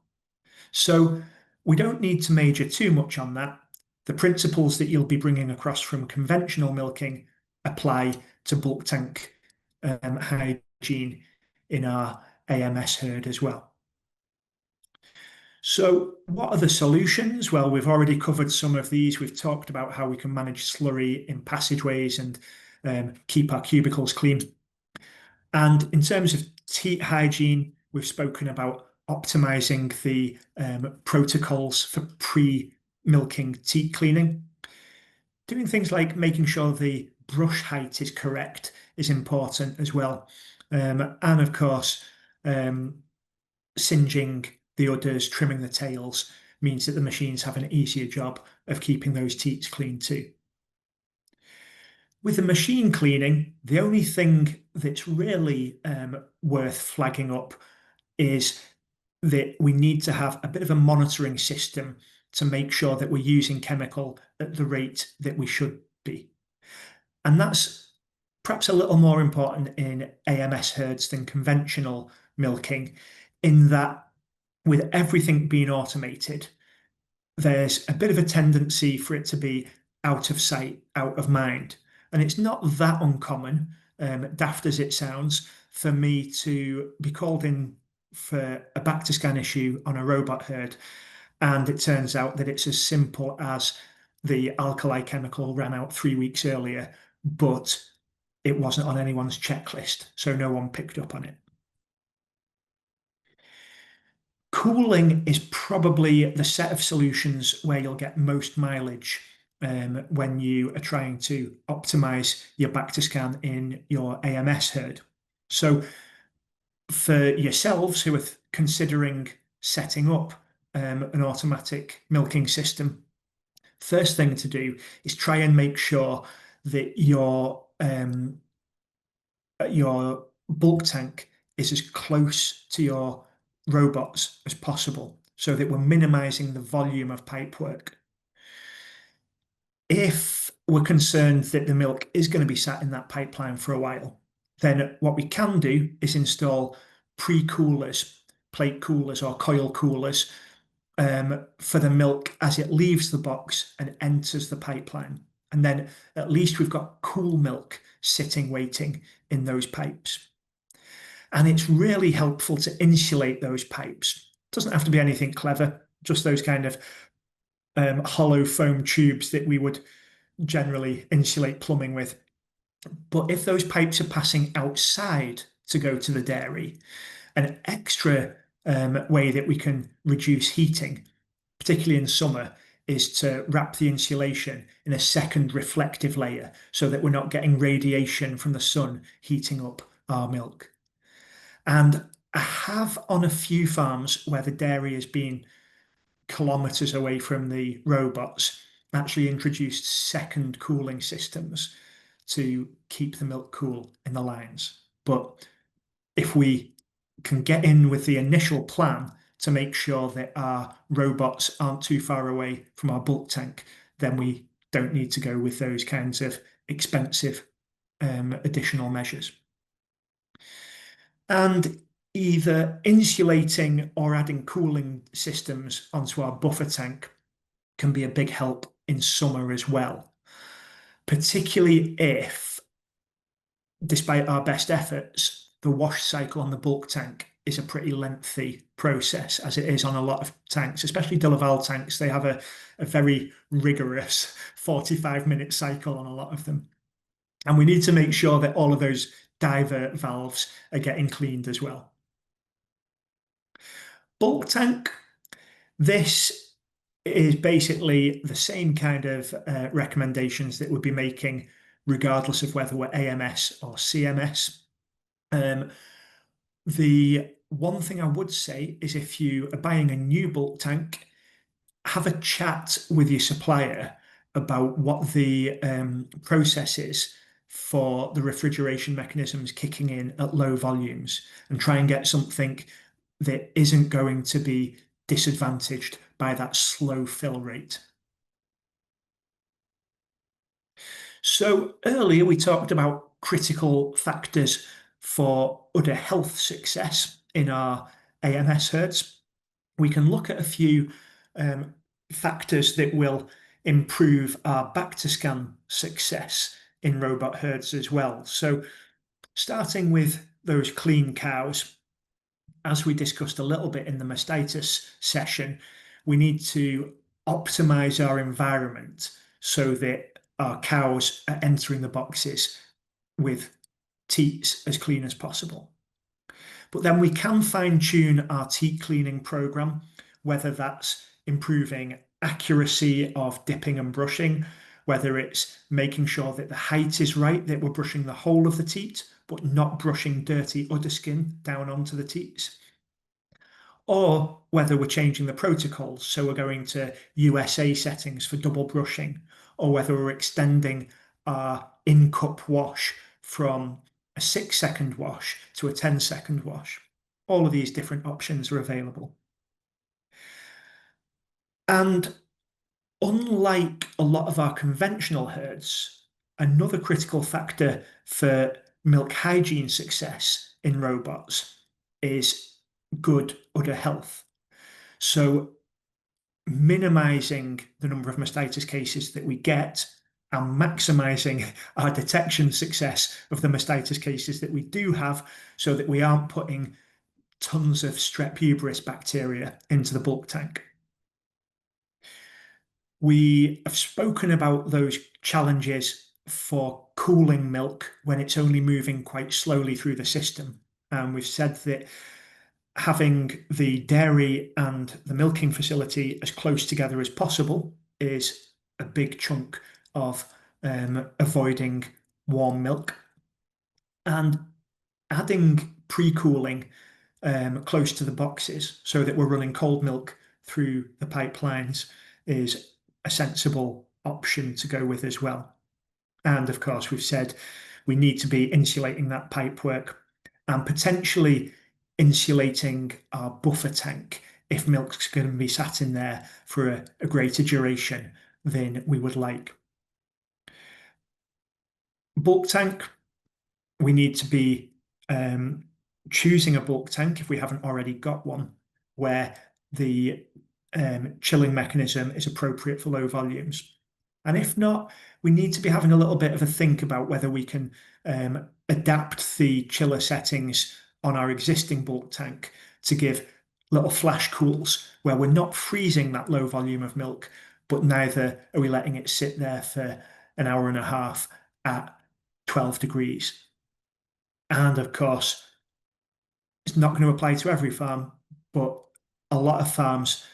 So we don't need to major too much on that. The principles that you'll be bringing across from conventional milking apply to bulk tank hygiene in our AMS herd as well. So what are the solutions? Well, we've already covered some of these. We've talked about how we can manage slurry in passageways and keep our cubicles clean. And in terms of teat hygiene, we've spoken about optimizing the protocols for pre-milking teat cleaning. Doing things like making sure the brush height is correct is important as well. And of course, singeing the udders, trimming the tails means that the machines have an easier job of keeping those teats clean too. With the machine cleaning, the only thing that's really worth flagging up is that we need to have a bit of a monitoring system to make sure that we're using chemical at the rate that we should be. And that's perhaps a little more important in AMS herds than conventional milking, in that with everything being automated, there's a bit of a tendency for it to be out of sight, out of mind. And it's not that uncommon, daft as it sounds, for me to be called in for a back to scan issue on a robot herd. And it turns out that it's as simple as the alkali chemical ran out 3 weeks earlier, but it wasn't on anyone's checklist, so no one picked up on it. Cooling is probably the set of solutions where you'll get most mileage when you are trying to optimize your back to scan in your AMS herd. So for yourselves who are considering setting up an automatic milking system, first thing to do is try and make sure that your bulk tank is as close to your robots as possible, so that we're minimizing the volume of pipe work. If we're concerned that the milk is going to be sat in that pipeline for a while, then what we can do is install pre-coolers, plate coolers or coil coolers for the milk as it leaves the box and enters the pipeline. And then at least we've got cool milk sitting waiting in those pipes. And it's really helpful to insulate those pipes. It doesn't have to be anything clever, just those kind of hollow foam tubes that we would generally insulate plumbing with. But if those pipes are passing outside to go to the dairy, an extra way that we can reduce heating, particularly in summer, is to wrap the insulation in a second reflective layer so that we're not getting radiation from the sun heating up our milk. And I have, on a few farms where the dairy has been kilometers away from the robots, actually introduced second cooling systems to keep the milk cool in the lines. But if we can get in with the initial plan to make sure that our robots aren't too far away from our bulk tank, then we don't need to go with those kinds of expensive additional measures. And either insulating or adding cooling systems onto our buffer tank can be a big help in summer as well, particularly if, despite our best efforts, the wash cycle on the bulk tank is a pretty lengthy process, as it is on a lot of tanks, especially de Laval tanks. They have a very rigorous 45-minute cycle on a lot of them. And we need to make sure that all of those divert valves are getting cleaned as well. Bulk tank, this is basically the same kind of recommendations that we'd be making regardless of whether we're AMS or CMS. The one thing I would say is, if you are buying a new bulk tank, have a chat with your supplier about what the process is for the refrigeration mechanisms kicking in at low volumes, and try and get something that isn't going to be disadvantaged by that slow fill rate. So earlier we talked about critical factors for udder health success in our AMS herds. We can look at a few factors that will improve our back to scan success in robot herds as well. So starting with those clean cows, as we discussed a little bit in the mastitis session, we need to optimize our environment so that our cows are entering the boxes with teats as clean as possible. But then we can fine-tune our teat cleaning program, whether that's improving accuracy of dipping and brushing, whether it's making sure that the height is right, that we're brushing the whole of the teat, but not brushing dirty udder skin down onto the teats, or whether we're changing the protocols, so we're going to USA settings for double brushing, or whether we're extending our in-cup wash from a 6-second wash to a 10-second wash. All of these different options are available. And unlike a lot of our conventional herds, another critical factor for milk hygiene success in robots is good udder health. So minimizing the number of mastitis cases that we get and maximizing our detection success of the mastitis cases that we do have, so that we aren't putting tons of strep hubris bacteria into the bulk tank. We have spoken about those challenges for cooling milk when it's only moving quite slowly through the system. And we've said that having the dairy and the milking facility as close together as possible is a big chunk of avoiding warm milk. And adding pre-cooling close to the boxes so that we're running cold milk through the pipelines is a sensible option to go with as well. And of course, we've said we need to be insulating that pipework and potentially insulating our buffer tank if milk's going to be sat in there for a greater duration than we would like. Bulk tank, we need to be choosing a bulk tank, if we haven't already got one, where the chilling mechanism is appropriate for low volumes. And if not, we need to be having a little bit of a think about whether we can adapt the chiller settings on our existing bulk tank to give little flash cools where we're not freezing that low volume of milk, but neither are we letting it sit there for an hour and a half at 12 degrees. And of course, it's not going to apply to every farm, but a lot of farms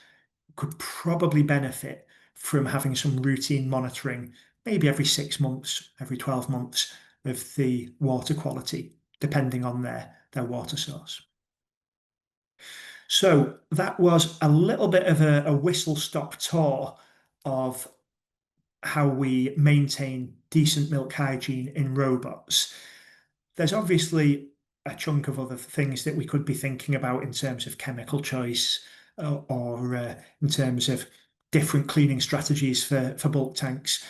could probably benefit from having some routine monitoring, maybe every 6 months, every 12 months, of the water quality, depending on their water source. So that was a little bit of a whistle-stop tour of how we maintain decent milk hygiene in robots. There's obviously a chunk of other things that we could be thinking about in terms of chemical choice or in terms of different cleaning strategies for bulk tanks.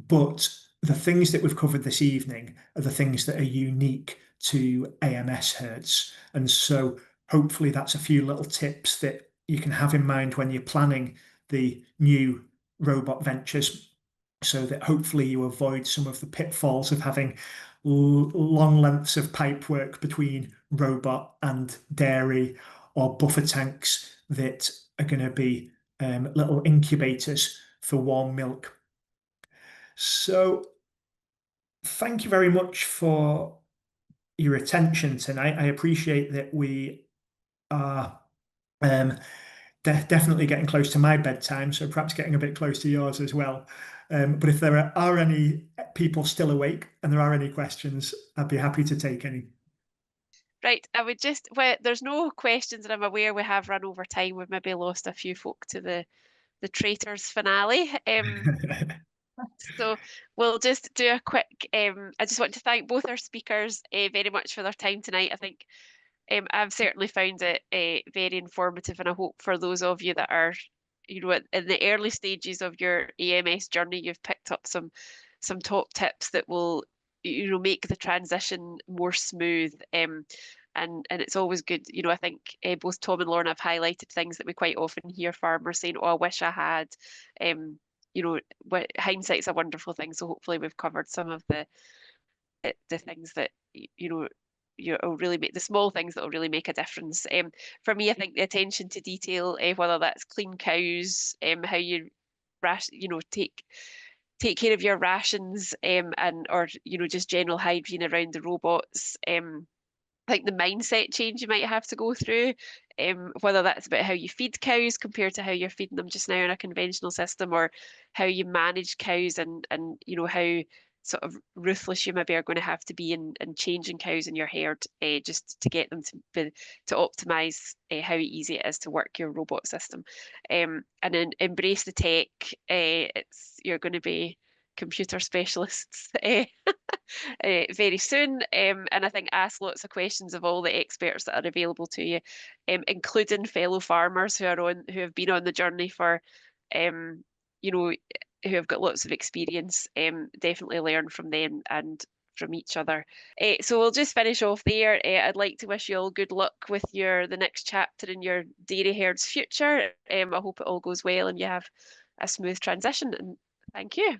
But the things that we've covered this evening are the things that are unique to AMS herds. And so hopefully that's a few little tips that you can have in mind when you're planning the new robot ventures, so that hopefully you avoid some of the pitfalls of having long lengths of pipework between robot and dairy, or buffer tanks that are going to be little incubators for warm milk. So thank you very much for your attention tonight. I appreciate that we are definitely getting close to my bedtime, so perhaps getting a bit close to yours as well. But if there are any people still awake and there are any questions, I'd be happy to take any.
Right, I would just, well, there's no questions, and I'm aware we have run over time. We've maybe lost a few folk to the Traitors finale. So we'll just do a quick, I just want to thank both our speakers very much for their time tonight. I think I've certainly found it very informative, and I hope for those of you that are, you know, in the early stages of your AMS journey, you've picked up some top tips that will, you know, make the transition more smooth. And it's always good, you know, I think both Tom and Lauren have highlighted things that we quite often hear farmers saying, oh, I wish I had. You know, hindsight's a wonderful thing. So hopefully we've covered some of the things that, you know, will really make the small things that will really make a difference. For me, I think the attention to detail, whether that's clean cows, how you take care of your rations, and or, you know, just general hygiene around the robots. I think the mindset change you might have to go through, whether that's about how you feed cows compared to how you're feeding them just now in a conventional system, or how you manage cows, and you know, how sort of ruthless you maybe are going to have to be in changing cows in your herd, just to get them to optimize how easy it is to work your robot system, and then embrace the tech. You're going to be computer specialists very soon, and I think ask lots of questions of all the experts that are available to you, including fellow farmers who have been on the journey for you know, who have got lots of experience, definitely learn from them and from each other. So we'll just finish off there. I'd like to wish you all good luck with the next chapter in your dairy herd's future. I hope it all goes well and you have a smooth transition, and thank you.